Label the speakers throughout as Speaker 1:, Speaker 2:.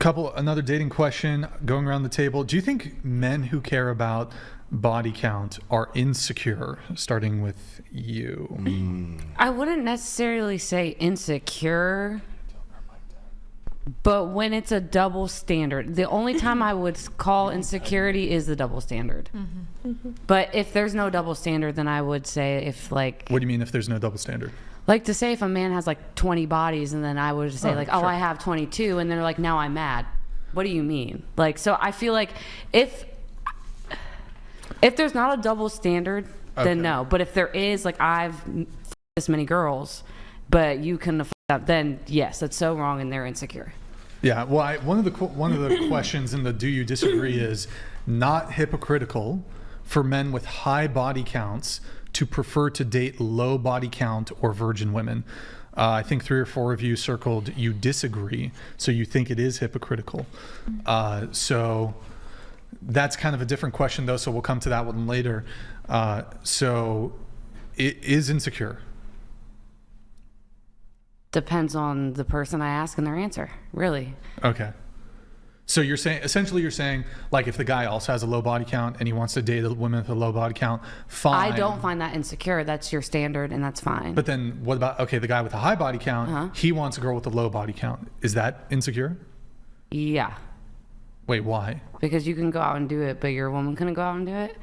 Speaker 1: Another dating question going around the table. Do you think men who care about body count are insecure? Starting with you.
Speaker 2: I wouldn't necessarily say insecure, but when it's a double standard, the only time I would call insecurity is the double standard. But if there's no double standard, then I would say if like...
Speaker 1: What do you mean if there's no double standard?
Speaker 2: Like to say if a man has like 20 bodies and then I would say
Speaker 1: sure.
Speaker 2: I have 22 and they're like, now I'm mad. What do you mean? Like, so I feel like if there's not a double standard, then no. But if there is, like I've this many girls, but you can up, then yes, that's so wrong and they're insecure.
Speaker 1: Yeah, well, one of the questions in the do you disagree is not hypocritical for men with high body counts to prefer to date low body count or virgin women. I think 3 or 4 of you circled you disagree, so you think it is hypocritical. So that's kind of a different question though, so we'll come to that one later. So it is insecure.
Speaker 2: Depends on the person I ask and their answer, really.
Speaker 1: Okay. So you're saying like if the guy also has a low body count and he wants to date a woman with a low body count, fine.
Speaker 2: I don't find that insecure. That's your standard and that's fine.
Speaker 1: But then what about, the guy with a high body count, he wants a girl with a low body count. Is that insecure?
Speaker 2: Yeah.
Speaker 1: Wait, why?
Speaker 2: Because you can go out and do it, but your woman couldn't go out and do it.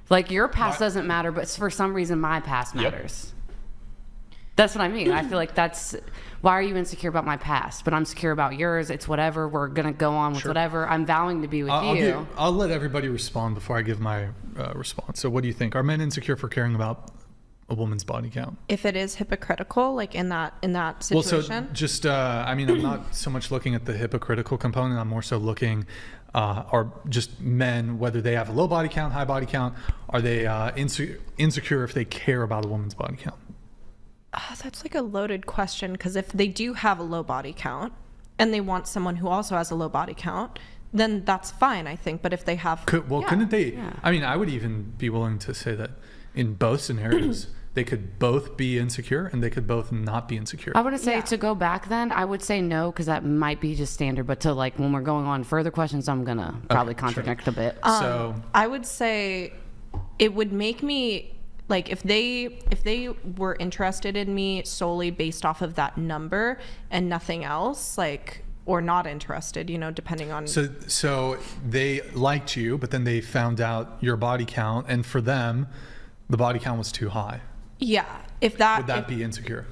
Speaker 2: Like your past doesn't matter, but for some reason my past matters. That's what I mean. I feel like why are you insecure about my past? But I'm secure about yours. It's whatever. We're going to go on with whatever. I'm vowing to be with you.
Speaker 1: I'll let everybody respond before I give my response. So what do you think? Are men insecure for caring about a woman's body count?
Speaker 3: If it is hypocritical, like in that situation?
Speaker 1: Well, so just, I'm not so much looking at the hypocritical component. I'm more so looking, are just men, whether they have a low body count, high body count, are they insecure if they care about a woman's body count?
Speaker 3: That's like a loaded question, because if they do have a low body count and they want someone who also has a low body count, then that's fine, I think. But if they have...
Speaker 1: couldn't they... Yeah. I mean, I would even be willing to say that in both scenarios, they could both be insecure and they could both not be insecure.
Speaker 2: I would say to go back then, I would say no, because that might be just standard. But to like when we're going on further questions, I'm going to probably contradict a bit.
Speaker 3: So I would say it would make me... Like if they were interested in me solely based off of that number and nothing else, like, or not interested, depending on.
Speaker 1: So they liked you, but then they found out your body count, and for them, the body count was too high.
Speaker 3: Yeah, would
Speaker 1: that be insecure?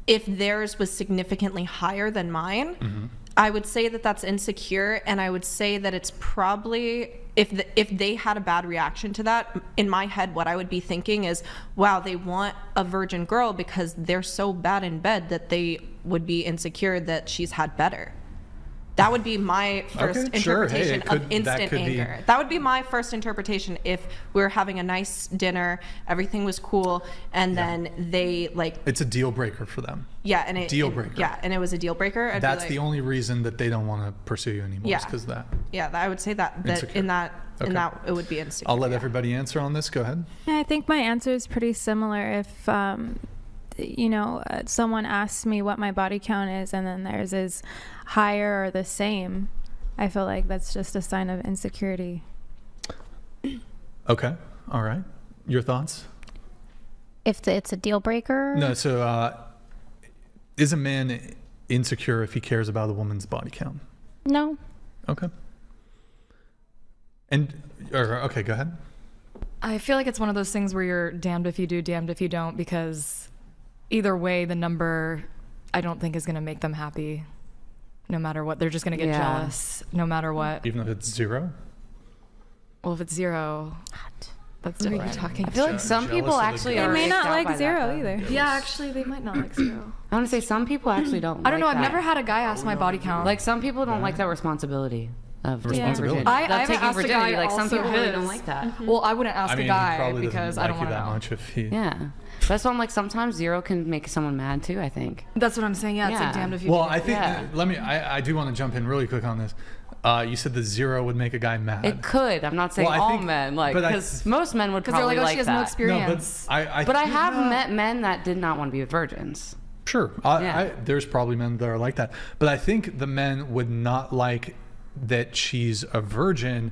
Speaker 3: If theirs was significantly higher than mine, I would say that that's insecure, and I would say that it's probably. If they had a bad reaction to that, in my head, what I would be thinking is, wow, they want a virgin girl because they're so bad in bed that they would be insecure that she's had better. That would be my first interpretation of instant anger. That would be my first interpretation if we were having a nice dinner, everything was cool, and then they like...
Speaker 1: It's a deal breaker for them.
Speaker 3: Yeah, and
Speaker 1: deal breaker.
Speaker 3: Yeah, and it was a deal breaker.
Speaker 1: That's the only reason that they don't want to pursue you anymore.
Speaker 3: Yeah,
Speaker 1: because of that.
Speaker 3: Yeah, I would say that in that it would be insecure.
Speaker 1: I'll let everybody answer on this. Go ahead.
Speaker 4: Yeah, I think my answer is pretty similar. If someone asks me what my body count is and then theirs is higher or the same, I feel like that's just a sign of insecurity.
Speaker 1: Okay. All right. Your thoughts?
Speaker 5: If it's a deal breaker?
Speaker 1: No. So is a man insecure if he cares about a woman's body count?
Speaker 5: No.
Speaker 1: Okay. Okay, go ahead.
Speaker 6: I feel like it's one of those things where you're damned if you do, damned if you don't, because either way, the number I don't think is going to make them happy. No matter what, they're just going to get jealous no matter what.
Speaker 1: Even if it's 0?
Speaker 6: Well, if it's 0, that's different. What are you talking
Speaker 2: about? I feel like some people actually
Speaker 4: they may not like 0 either.
Speaker 6: Yeah, actually, they might not like 0.
Speaker 2: I want to say some people actually don't.
Speaker 6: I don't know.
Speaker 2: I've
Speaker 6: never had a guy ask my body count.
Speaker 2: Like some people don't like that responsibility. Of
Speaker 1: responsibility.
Speaker 6: I haven't asked a guy.
Speaker 2: Like some people really
Speaker 6: his.
Speaker 2: don't like that.
Speaker 6: Well, I wouldn't ask a guy because I don't want to know.
Speaker 1: Much if he...
Speaker 2: Yeah. That's why I'm like, sometimes 0 can make someone mad too, I think.
Speaker 6: That's what I'm saying. Yeah, it's like damned if you
Speaker 1: Well, I think, I do want to jump in really quick on this. You said that 0 would make a guy mad.
Speaker 2: It could. I'm not saying all men, like, because most men would probably like that.
Speaker 6: Because they're like, oh, she has no experience.
Speaker 1: No,
Speaker 2: but I have met men that did not want to be with virgins.
Speaker 1: Sure. There's probably men that are like that. But I think the men would not like that she's a virgin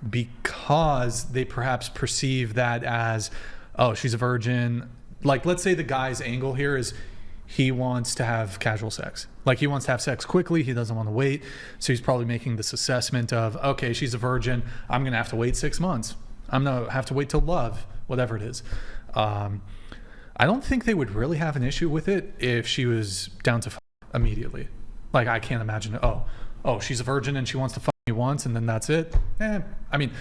Speaker 1: because they perhaps perceive that as, oh, she's a virgin. Like, let's say the guy's angle here is he wants to have casual sex. Like, he wants to have sex quickly. He doesn't want to wait. So he's probably making this assessment of, okay, she's a virgin. I'm going to have to wait 6 months. I'm going to have to wait till love, whatever it is. I don't think they would really have an issue with it if she was down to immediately. Like, I can't imagine, oh, she's a virgin and she wants to fuck me once and then that's it. I mean,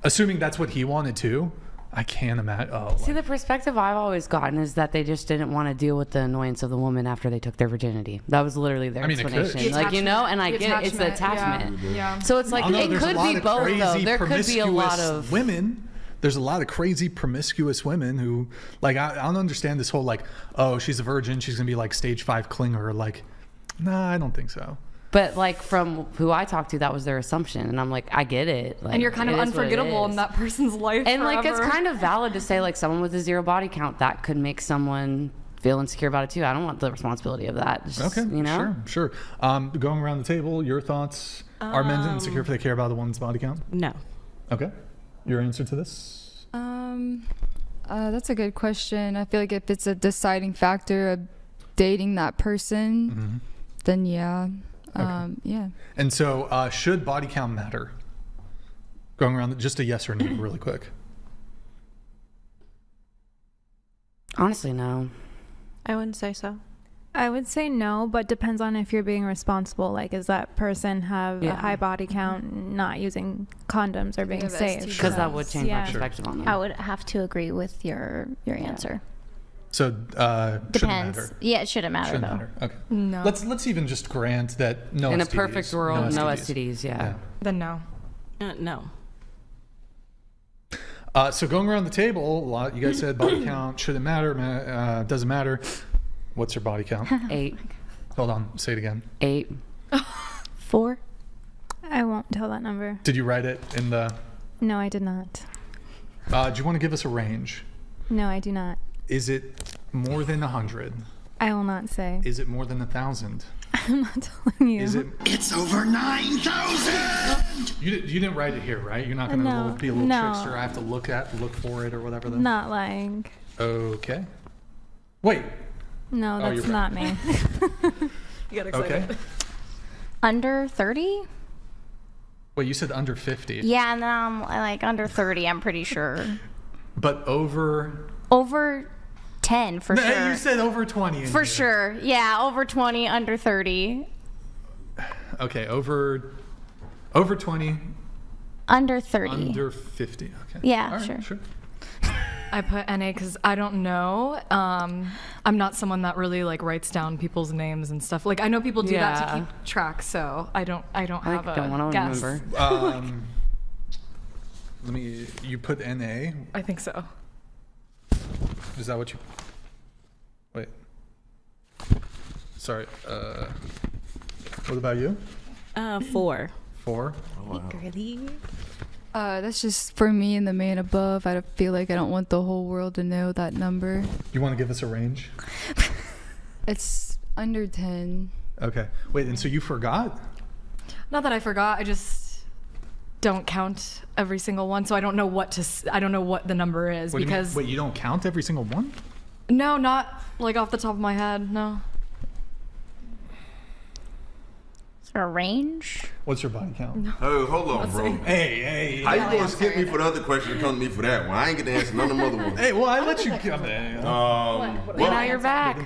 Speaker 1: assuming that's what he wanted to, I can't imagine.
Speaker 2: See, the perspective I've always gotten is that they just didn't want to deal with the annoyance of the woman after they took their virginity. That was literally their explanation. Like, you know, and I get it. It's the attachment.
Speaker 6: Yeah.
Speaker 2: So it's like, it could be both, though. There could be a lot of
Speaker 1: women. There's a lot of crazy promiscuous women who, like, I don't understand this whole, like, oh, she's a virgin, she's gonna be like stage 5 clinger. Like, nah, I don't think so.
Speaker 2: But like, from who I talked to, that was their assumption, and I'm like, I get it. Like,
Speaker 6: and you're kind of unforgettable in that person's life.
Speaker 2: And
Speaker 6: forever.
Speaker 2: like, it's kind of valid to say, like, someone with a 0 body count, that could make someone feel insecure about it too. I don't want the responsibility of that. Just,
Speaker 1: okay,
Speaker 2: you know?
Speaker 1: Sure. Going around the table, your thoughts. Are men insecure if they care about a woman's body count?
Speaker 7: No.
Speaker 1: Okay. Your answer to this?
Speaker 8: That's a good question. I feel like if it's a deciding factor of dating that person, then yeah.
Speaker 1: Okay.
Speaker 8: Yeah.
Speaker 1: And so, should body count matter? Going around, just a yes or no, really quick.
Speaker 2: Honestly, no.
Speaker 3: I wouldn't say so.
Speaker 4: I would say no, but depends on if you're being responsible. Like, does that person have a high body count, not using condoms or being safe?
Speaker 2: Because that would change my perspective on that.
Speaker 5: I would have to agree with your answer.
Speaker 1: So,
Speaker 5: Depends.
Speaker 1: shouldn't matter.
Speaker 5: Yeah, it shouldn't matter
Speaker 1: Shouldn't
Speaker 5: though.
Speaker 1: matter. Okay.
Speaker 6: No.
Speaker 1: Let's even just grant that no.
Speaker 2: In
Speaker 1: STDs,
Speaker 2: a perfect world, no STDs. Yeah.
Speaker 6: Then no.
Speaker 7: No.
Speaker 1: So going around the table, a lot. You guys said body count shouldn't matter. Doesn't matter. What's your body count?
Speaker 2: 8.
Speaker 1: Hold on. Say it again.
Speaker 2: 8.
Speaker 5: 4.
Speaker 4: I won't tell that number.
Speaker 1: Did you write it in the?
Speaker 4: No, I did not.
Speaker 1: Do you want to give us a range?
Speaker 4: No, I do not.
Speaker 1: Is it more than 100?
Speaker 4: I will not say.
Speaker 1: Is it more than 1,000?
Speaker 4: I'm not telling you.
Speaker 1: Is it?
Speaker 9: It's over 9,000!
Speaker 1: You didn't write it here, right? You're not going to
Speaker 4: No,
Speaker 1: be a little
Speaker 4: no.
Speaker 1: trickster. I have to look for it or whatever. Though.
Speaker 4: Not lying.
Speaker 1: Okay. Wait.
Speaker 4: No,
Speaker 1: you're
Speaker 4: that's
Speaker 1: right.
Speaker 4: not me.
Speaker 6: You got excited.
Speaker 1: Okay.
Speaker 5: Under 30?
Speaker 1: Wait, you said under 50.
Speaker 5: Yeah, and then I'm like under 30, I'm pretty sure.
Speaker 1: But over.
Speaker 5: Over 10 for
Speaker 1: No,
Speaker 5: sure.
Speaker 1: you said over 20.
Speaker 5: For sure. Yeah, over 20, under 30.
Speaker 1: Okay, over 20.
Speaker 5: Under 30.
Speaker 1: Under 50. Okay.
Speaker 5: Yeah,
Speaker 1: All right,
Speaker 5: sure.
Speaker 6: I put NA because I don't know. I'm not someone that really like writes down people's names and stuff. Like, I know people do that to keep track, so I don't have a
Speaker 2: don't want to
Speaker 6: guess.
Speaker 2: remember.
Speaker 1: You put NA.
Speaker 6: I think so.
Speaker 1: Is that what you? Wait. Sorry. What about you?
Speaker 7: 4.
Speaker 1: 4.
Speaker 8: That's just for me and the man above. I feel like I don't want the whole world to know that number.
Speaker 1: You want to give us a range?
Speaker 8: It's under 10.
Speaker 1: Okay. Wait, and so you forgot?
Speaker 6: Not that I forgot. I just don't count every single one, so I don't know what I don't know what the number is
Speaker 1: What do you mean?
Speaker 6: because
Speaker 1: Wait, you don't count every single one?
Speaker 6: no, not like off the top of my head. No.
Speaker 5: Is there a range?
Speaker 1: What's your body count?
Speaker 9: Oh, hold on, bro.
Speaker 1: Hey.
Speaker 9: How you gonna skip me for the other question and come to me for that one? I ain't get to answer none of them other ones.
Speaker 1: Hey, well, I let you come in.
Speaker 2: Now you're back.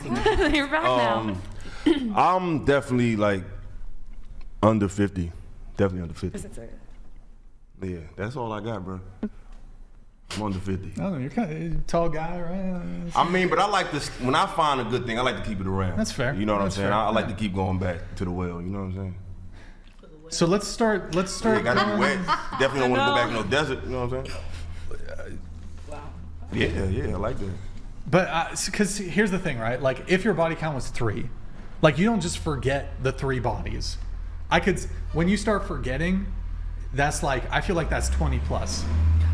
Speaker 2: You're back now.
Speaker 9: I'm definitely like under 50. Definitely under 50. Yeah, that's all I got, bro. I'm under 50.
Speaker 1: I don't know, you're kind of a tall guy, right?
Speaker 9: I mean, but I like this. When I find a good thing, I like to keep it around.
Speaker 1: That's fair.
Speaker 9: You know what
Speaker 1: That's
Speaker 9: I'm saying?
Speaker 1: fair.
Speaker 9: I like to keep going back to the well. You know what I'm saying?
Speaker 1: So let's start.
Speaker 9: Yeah, gotta be wet. Definitely don't want to go back in no desert. You know what I'm saying? Yeah, I like that.
Speaker 1: But because here's the thing, right? Like, if your body count was 3, like, you don't just forget the 3 bodies. When you start forgetting, that's like, I feel like that's 20 plus.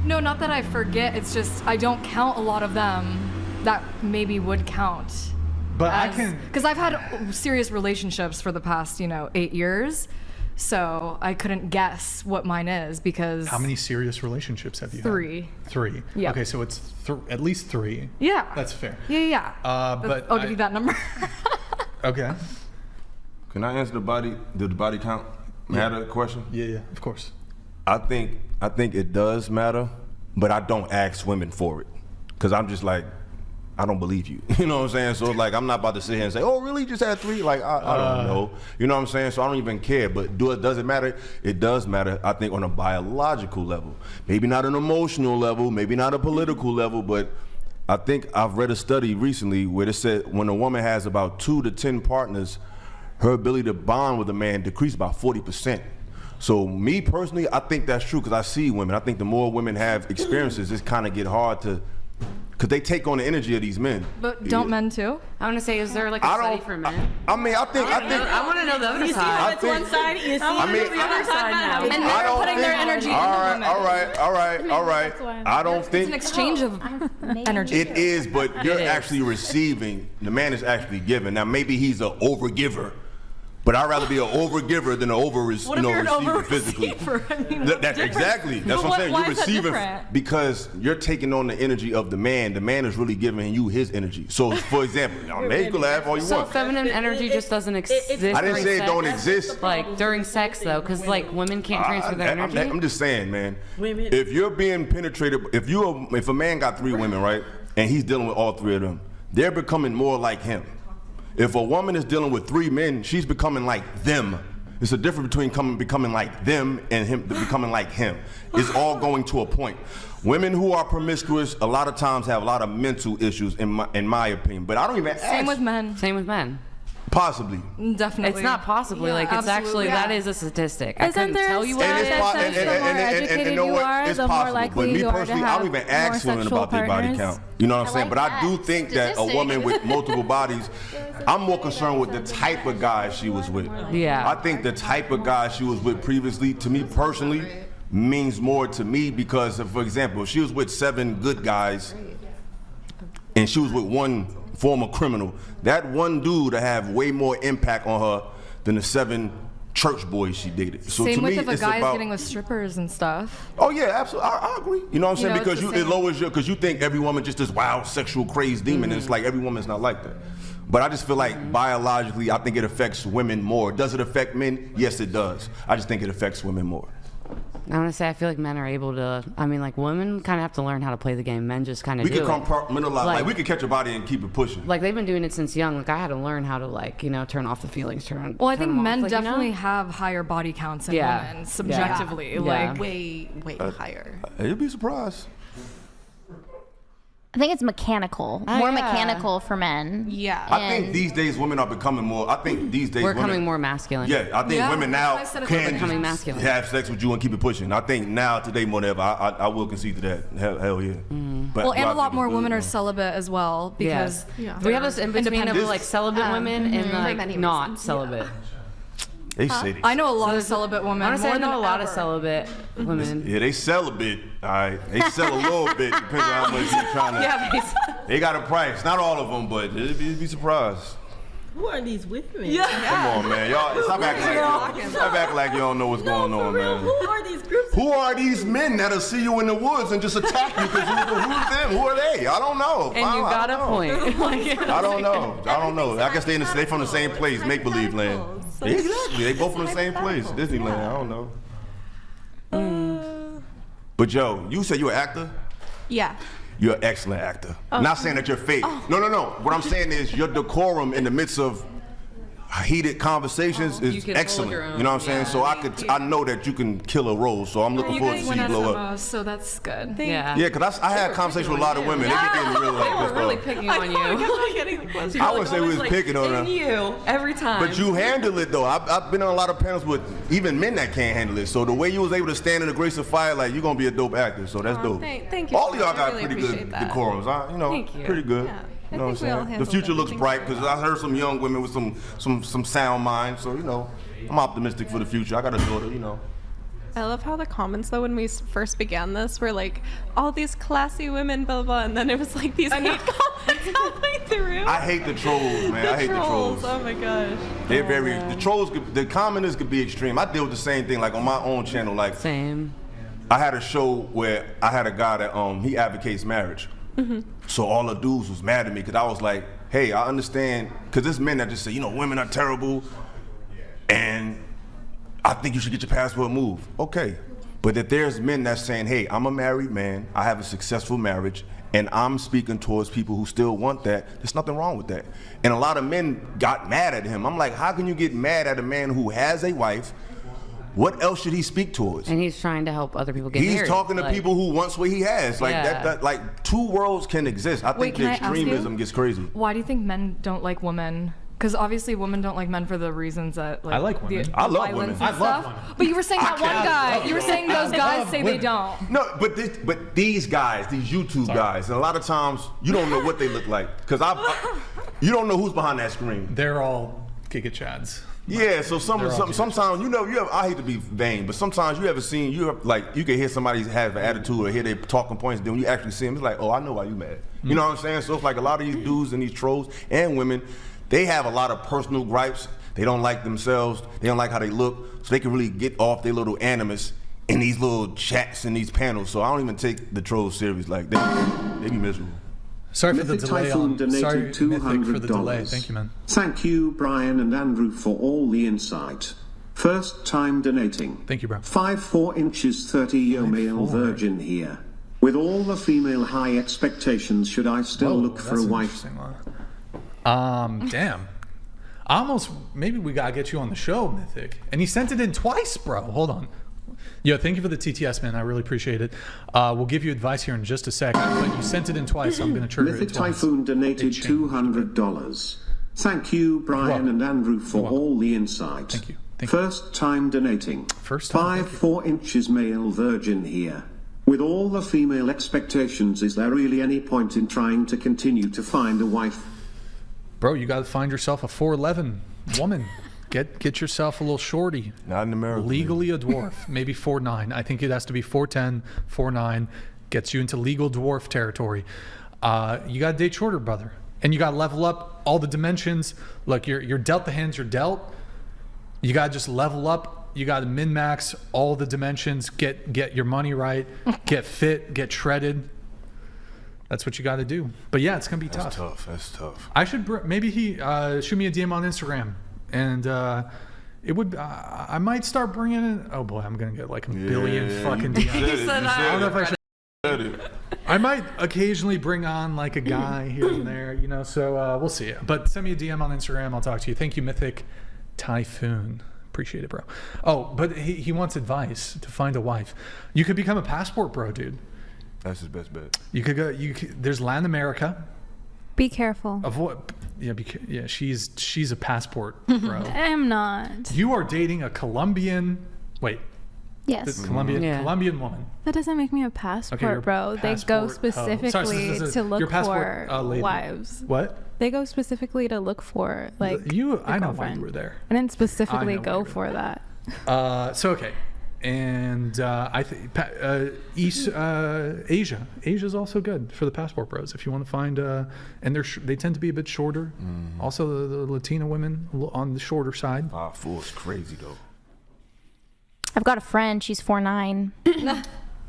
Speaker 6: No, not that I forget. It's just I don't count a lot of them that maybe would count.
Speaker 1: But I can.
Speaker 6: Because I've had serious relationships for the past, 8 years. So I couldn't guess what mine is because.
Speaker 1: How many serious relationships have you had?
Speaker 6: 3.
Speaker 1: 3.
Speaker 6: Yeah.
Speaker 1: Okay, so it's at least 3.
Speaker 6: Yeah.
Speaker 1: That's fair.
Speaker 6: Yeah.
Speaker 1: But
Speaker 6: I'll give you that number.
Speaker 1: Okay.
Speaker 9: Can I answer the body count matter question?
Speaker 1: Yeah, of course.
Speaker 9: I think it does matter, but I don't ask women for it because I'm just like, I don't believe you. You know what I'm saying? So like, I'm not about to sit here and say, oh, really? You just had 3? Like, I don't know. You know what I'm saying? So I don't even care. But does it matter? It does matter, I think, on a biological level. Maybe not an emotional level, maybe not a political level, but I think I've read a study recently where it said when a woman has about 2 to 10 partners, her ability to bond with a man decreased by 40%. So me personally, I think that's true because I see women. I think the more women have experiences, it's kind of get hard to, because they take on the energy of these men.
Speaker 6: But don't men too?
Speaker 2: I want to say, is there like a study for men?
Speaker 9: I mean, I think.
Speaker 2: I want to know the other
Speaker 7: You see
Speaker 2: side.
Speaker 7: how it's one side? You see
Speaker 9: I mean,
Speaker 7: the other side now.
Speaker 6: And they're putting their energy into women.
Speaker 9: All right. I don't
Speaker 6: It's
Speaker 9: think
Speaker 6: an exchange of energy.
Speaker 9: it is, but you're actually receiving. The man is actually giving. Now maybe he's an overgiver. But I'd rather be an overgiver than an receiver physically. That's exactly. That's what I'm saying. You're receiving because you're taking on the energy of the man. The man is really giving you his energy. So, for example, you can laugh all you
Speaker 2: So
Speaker 9: want.
Speaker 2: feminine energy just doesn't exist.
Speaker 9: I didn't say it don't
Speaker 2: sex?
Speaker 9: exist.
Speaker 2: Like during sex though, because like women can't transfer their energy.
Speaker 9: I'm just saying, man. If you're being penetrated, if a man got 3 women, right, and he's dealing with all 3 of them, they're becoming more like him. If a woman is dealing with 3 men, she's becoming like them. It's a difference between becoming like them and him becoming like him. It's all going to a point. Women who are promiscuous a lot of times have a lot of mental issues in my opinion. But I don't even ask.
Speaker 6: Same with men.
Speaker 2: Same with men.
Speaker 9: Possibly.
Speaker 6: Definitely.
Speaker 2: It's not possibly. Like it's actually that is a statistic. I
Speaker 4: Isn't
Speaker 2: couldn't
Speaker 4: there
Speaker 2: tell
Speaker 4: a
Speaker 2: you what
Speaker 4: study
Speaker 2: it
Speaker 4: that
Speaker 2: is.
Speaker 4: says the more educated you are, the more likely
Speaker 9: But me
Speaker 4: you are to
Speaker 9: personally, I don't
Speaker 4: have
Speaker 9: even ask
Speaker 4: more
Speaker 9: women
Speaker 4: sexual
Speaker 9: about their body
Speaker 4: partners?
Speaker 9: count. You know what I'm saying?
Speaker 5: like
Speaker 9: But I do
Speaker 5: that
Speaker 9: think that a
Speaker 5: statistic.
Speaker 9: woman with multiple bodies, I'm more concerned with the type of guy she was with.
Speaker 2: Yeah.
Speaker 9: I think the type of guy she was with previously, to me personally, means more to me because, for example, if she was with 7 good guys and she was with 1 former criminal, that one dude to have way more impact on her than the 7 church boys she dated. So
Speaker 6: Same
Speaker 9: to
Speaker 6: with
Speaker 9: me,
Speaker 6: if a
Speaker 9: it's
Speaker 6: guy's
Speaker 9: about,
Speaker 6: getting with strippers and stuff.
Speaker 9: oh yeah, absolutely, I agree. You know what I'm saying?
Speaker 6: You know,
Speaker 9: Because
Speaker 6: it's the
Speaker 9: it
Speaker 6: same.
Speaker 9: lowers your, because you think every woman just this wild sexual crazed demon. And it's like every woman's not like that. But I just feel like biologically, I think it affects women more. Does it affect men? Yes, it does. I just think it affects women more.
Speaker 2: I want to say I feel like men are able to. I mean, like women kind of have to learn how to play the game. Men just kind of
Speaker 9: We
Speaker 2: do
Speaker 9: can
Speaker 2: it.
Speaker 9: compartmentalize. Like we can catch a body and keep it pushing.
Speaker 2: Like they've been doing it since young. Like I had to learn how to turn off the feelings.
Speaker 6: Well, I think
Speaker 2: turn 'em
Speaker 6: men
Speaker 2: off, like,
Speaker 6: definitely have higher body counts than
Speaker 2: Yeah.
Speaker 6: women, subjectively.
Speaker 2: Yeah.
Speaker 6: Like,
Speaker 3: Way higher.
Speaker 9: You'd be surprised.
Speaker 5: I think it's mechanical, more mechanical for men.
Speaker 3: Yeah.
Speaker 9: I think these days women are becoming more. I think these days
Speaker 2: We're
Speaker 9: women,
Speaker 2: becoming more masculine.
Speaker 9: Yeah, I think
Speaker 6: Yeah,
Speaker 9: women
Speaker 6: that's
Speaker 9: now
Speaker 6: why I said it's
Speaker 9: can
Speaker 2: becoming
Speaker 9: just
Speaker 2: masculine.
Speaker 9: have sex with you and keep it pushing. I think now today more than ever, I will concede to that. Hell yeah. But
Speaker 6: well, and
Speaker 9: I
Speaker 6: a lot
Speaker 9: think
Speaker 6: more
Speaker 9: it's
Speaker 6: women
Speaker 9: good,
Speaker 6: are celibate as well because
Speaker 2: We have this in between of
Speaker 6: independent.
Speaker 2: like celibate women and like
Speaker 3: many
Speaker 2: not
Speaker 3: reasons,
Speaker 2: celibate.
Speaker 9: They say they.
Speaker 6: I know a lot of celibate women.
Speaker 2: I want to say
Speaker 6: more
Speaker 2: I know
Speaker 6: than
Speaker 2: a lot of
Speaker 6: ever.
Speaker 2: celibate women.
Speaker 9: Yeah, they sell a bit. All right, they sell a little bit depending on how much you're trying to.
Speaker 2: Yeah,
Speaker 9: They got a price. Not all of them, but you'd be surprised.
Speaker 7: Who are these women?
Speaker 9: Come on, man. Y'all stop acting like you don't know what's going on,
Speaker 7: For real,
Speaker 9: man.
Speaker 7: who are these groups?
Speaker 9: Who are these men that'll see you in the woods and just attack you? Because who's them? Who are they? I don't know.
Speaker 2: and you got a point.
Speaker 9: I don't know. I guess they from the same place, make believe land. Exactly. They both from the same place, Disneyland. I don't know. But Joe, you said you're an actor.
Speaker 3: Yeah.
Speaker 9: You're an excellent actor. Not saying that you're fake. No. What I'm saying is your decorum in the midst of heated conversations
Speaker 2: You
Speaker 9: is
Speaker 2: can hold
Speaker 9: excellent.
Speaker 2: your own,
Speaker 9: You know what I'm saying?
Speaker 2: yeah.
Speaker 9: So I know that you can kill a role. So I'm looking
Speaker 6: You
Speaker 9: forward
Speaker 6: guys
Speaker 9: to
Speaker 6: went
Speaker 9: see you
Speaker 6: at
Speaker 9: blow
Speaker 6: the
Speaker 9: up.
Speaker 6: most, so that's good.
Speaker 2: Yeah.
Speaker 9: Yeah, because I had conversations with a lot of women. They be getting really like
Speaker 2: We're
Speaker 9: pissed
Speaker 2: really
Speaker 9: off.
Speaker 2: picking on you.
Speaker 9: I wouldn't say we was picking on her.
Speaker 2: you every time.
Speaker 9: But you handle it though. I've been on a lot of panels with even men that can't handle it. So the way you was able to stand in the grace of fire, like you're gonna be a dope actor. So that's dope.
Speaker 3: Thank you.
Speaker 9: All of y'all
Speaker 3: I
Speaker 9: got
Speaker 3: really
Speaker 9: pretty good
Speaker 3: appreciate that.
Speaker 9: decorums.
Speaker 2: Thank you.
Speaker 9: Pretty good.
Speaker 3: Yeah.
Speaker 9: You know what I'm
Speaker 3: we all
Speaker 9: saying? The
Speaker 3: handled
Speaker 9: future looks
Speaker 3: everything.
Speaker 9: bright because I heard some young women with some sound mind. So I'm optimistic for the future. I got a daughter.
Speaker 3: I love how the comments though when we first began this were like all these classy women, blah blah, and then it was like these hate comments halfway through.
Speaker 9: I hate the trolls, man. I hate the trolls.
Speaker 3: Oh my gosh.
Speaker 9: They're the trolls. The commenters could be extreme. I deal with the same thing, like on my own channel. Like
Speaker 2: Same.
Speaker 9: I had a show where I had a guy that he advocates marriage. So all the dudes was mad at me because I was like, hey, I understand, because there's men that just say, women are terrible, and I think you should get your passport moved. Okay. But if there's men that's saying, hey, I'm a married man, I have a successful marriage, and I'm speaking towards people who still want that, there's nothing wrong with that. And a lot of men got mad at him. I'm like, how can you get mad at a man who has a wife? What else should he speak towards?
Speaker 2: And he's trying to help other people get married.
Speaker 9: He's talking to people who wants what he has. Like that, like two worlds can exist. I think the extremism gets crazy.
Speaker 6: Why do you think men don't like women? Because obviously women don't like men for the reasons that like
Speaker 1: I like women.
Speaker 6: The
Speaker 9: I love
Speaker 6: violence
Speaker 9: women.
Speaker 6: and
Speaker 1: I love
Speaker 6: stuff.
Speaker 1: women.
Speaker 6: But you were saying that one guy. You were saying those guys say they don't.
Speaker 9: No, but these guys, these YouTube guys, and a lot of times you don't know what they look like because you don't know who's behind that screen.
Speaker 1: They're all Giga Chads.
Speaker 9: Yeah, so sometimes I hate to be vain, but sometimes you can hear somebody have an attitude or hear they talking points, then when you actually see them, it's like, oh, I know why you mad. You know what I'm saying? So it's like a lot of these dudes and these trolls and women, they have a lot of personal gripes. They don't like themselves. They don't like how they look, so they can really get off their little animus in these little chats and these panels. So I don't even take the trolls serious. Like they be miserable.
Speaker 1: Sorry for the
Speaker 10: Mythic
Speaker 1: delay.
Speaker 10: Typhoon donated
Speaker 1: Mythic for the delay.
Speaker 10: $200.
Speaker 1: Thank you, man.
Speaker 10: Thank you, Brian and Andrew, for all the insight. First time donating.
Speaker 1: Thank you, bro.
Speaker 10: 5'4" inches 30-year male
Speaker 1: 5'4".
Speaker 10: virgin here. With all the female high expectations, should I still look for a wife?
Speaker 1: Damn. Maybe we gotta get you on the show, Mythic. And he sent it in twice, bro. Hold on. Yo, thank you for the TTS, man. I really appreciate it. We'll give you advice here in just a second, but you sent it in twice, so I'm going to trigger
Speaker 10: Mythic
Speaker 1: it twice.
Speaker 10: Typhoon donated $200. Thank you, Brian and Andrew, for all the insight.
Speaker 1: Thank you.
Speaker 10: First time donating.
Speaker 1: First time.
Speaker 10: 5'4" inches male virgin here. With all the female expectations, is there really any point in trying to continue to find a wife?
Speaker 1: Bro, you got to find yourself a 4'11" woman. Get yourself a little shorty.
Speaker 9: Not in America.
Speaker 1: Legally a dwarf, maybe 4'9". I think it has to be 4'10", 4'9". Gets you into legal dwarf territory. You got to date shorter, brother, and you got to level up all the dimensions. Look, you're dealt the hands you're dealt. You got to just level up. You got to min max all the dimensions. Get your money right. Get fit. Get shredded. That's what you got to do. But yeah, it's gonna be tough.
Speaker 9: That's tough.
Speaker 1: I should maybe shoot me a DM on Instagram. And it would. I might start bringing in. Oh boy, I'm gonna get like a billion fucking DMs. I don't know if I should. I might occasionally bring on like a guy here and there, So we'll see. But send me a DM on Instagram. I'll talk to you. Thank you, Mythic Typhoon. Appreciate it, bro. Oh, but he wants advice to find a wife. You could become a passport bro, dude.
Speaker 9: That's his best bet.
Speaker 1: You could go. There's Latin America.
Speaker 4: Be careful.
Speaker 1: Of what? Yeah, she's a passport, bro.
Speaker 4: I'm not.
Speaker 1: You are dating a Colombian. Wait.
Speaker 5: Yes.
Speaker 1: Colombian woman.
Speaker 4: That doesn't make me a passport,
Speaker 1: Okay,
Speaker 4: bro. They go specifically to look for wives.
Speaker 1: What?
Speaker 4: They go specifically to look for like
Speaker 1: you. I know why
Speaker 4: girlfriend.
Speaker 1: you were there.
Speaker 4: I didn't specifically go for that.
Speaker 1: So okay. And I think Asia is also good for the passport bros if you want to find and they tend to be a bit shorter. Also the Latina women on the shorter side.
Speaker 9: 5'4" is crazy though.
Speaker 5: I've got a friend. She's 4'9".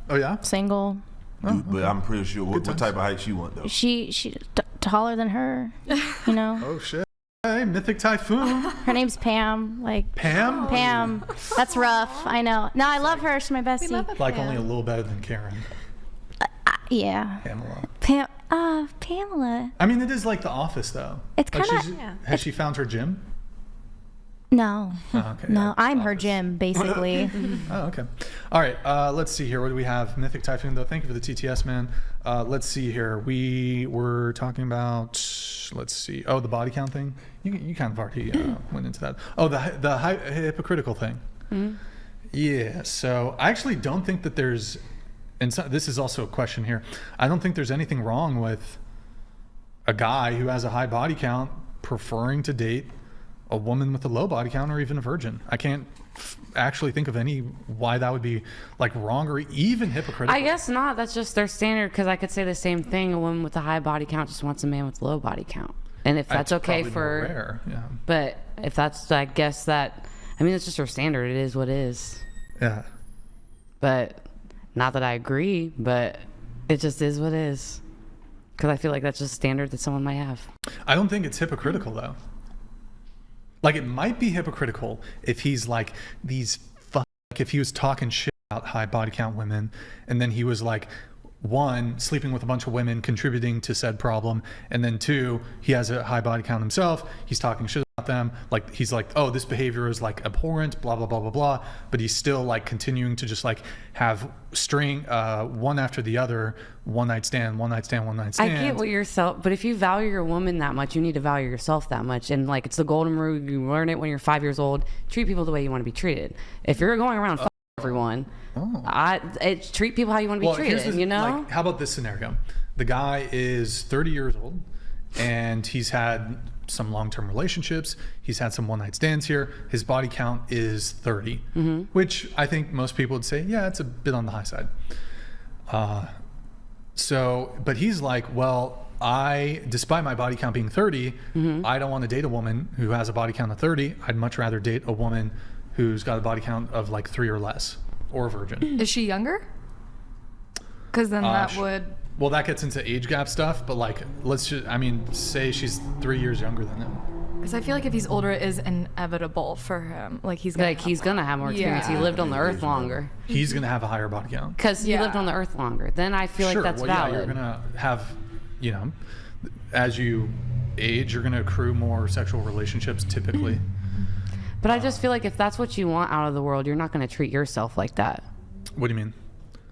Speaker 1: Oh yeah.
Speaker 5: Single.
Speaker 9: Dude, but I'm pretty sure what type of height she want though.
Speaker 5: She taller than her.
Speaker 1: Oh shit. Hey, Mythic Typhoon.
Speaker 5: Her name's Pam. Like
Speaker 1: Pam?
Speaker 5: Pam. That's rough. I know. No, I love her. She's my bestie.
Speaker 1: Like only a little better than Karen.
Speaker 5: Yeah. Pamela.
Speaker 1: I mean, it is like The Office, though.
Speaker 5: It's kind of.
Speaker 1: Has she found her gym?
Speaker 5: No.
Speaker 1: Oh, okay.
Speaker 5: No, I'm her gym, basically.
Speaker 1: Oh, okay. All right. Let's see here. What do we have? Mythic Typhoon, though. Thank you for the TTS, man. Let's see here. We were talking about, let's see. Oh, the body count thing. You kind of already went into that. Oh, the hypocritical thing. Mm-hmm. Yeah. So I actually don't think that there's, and so, this is also a question here. I don't think there's anything wrong with a guy who has a high body count preferring to date a woman with a low body count or even a virgin. I can't actually think of any why that would be like wrong or even hypocritical.
Speaker 2: I guess not. That's just their standard, because I could say the same thing. A woman with a high body count just wants a man with a low body count. And if that's okay
Speaker 1: probably
Speaker 2: for...
Speaker 1: more rare, yeah.
Speaker 2: But if that's, I guess that... I mean, it's just their standard. It is what it is.
Speaker 1: Yeah.
Speaker 2: But not that I agree, but it just is what it is. Because I feel like that's just a standard that someone might have.
Speaker 1: I don't think it's hypocritical, though. Like, it might be hypocritical if he's like like if he was talking shit about high body count women, and then he was like, one, sleeping with a bunch of women, contributing to said problem, and then two, he has a high body count himself, he's talking shit about them, like he's like, oh, this behavior is like abhorrent, blah blah blah blah blah, but he's still like continuing to just like have string one after the other, one night stand. I
Speaker 2: get what you're but if you value your woman that much, you need to value yourself that much. And like, it's the golden rule, you learn it when you're 5 years old. Treat people the way you want to be treated. If you're going around everyone, treat people how you want to be treated, you know?
Speaker 1: Like, how about this scenario? The guy is 30 years old and he's had some long-term relationships. He's had some one-night stands here. His body count is 30, which I think most people would say, yeah, it's a bit on the high side. But he's like, well, despite my body count being 30, I don't want to date a woman who has a body count of 30. I'd much rather date a woman who's got a body count of like 3 or less, or a virgin.
Speaker 6: Is she younger? Because then that would...
Speaker 1: Well, that gets into age gap stuff, but like, say she's 3 years younger than him.
Speaker 6: Because I feel like if he's older, it is inevitable for him. Like, he's gonna
Speaker 2: have more experience.
Speaker 6: Yeah.
Speaker 2: He lived on the earth longer.
Speaker 1: He's gonna have a higher body count.
Speaker 2: Because he lived on the earth longer. Then I feel like that's valid.
Speaker 1: Yeah, you're gonna have, as you age, you're gonna accrue more sexual relationships typically.
Speaker 2: But I just feel like if that's what you want out of the world, you're not going to treat yourself like that.
Speaker 1: What do you mean?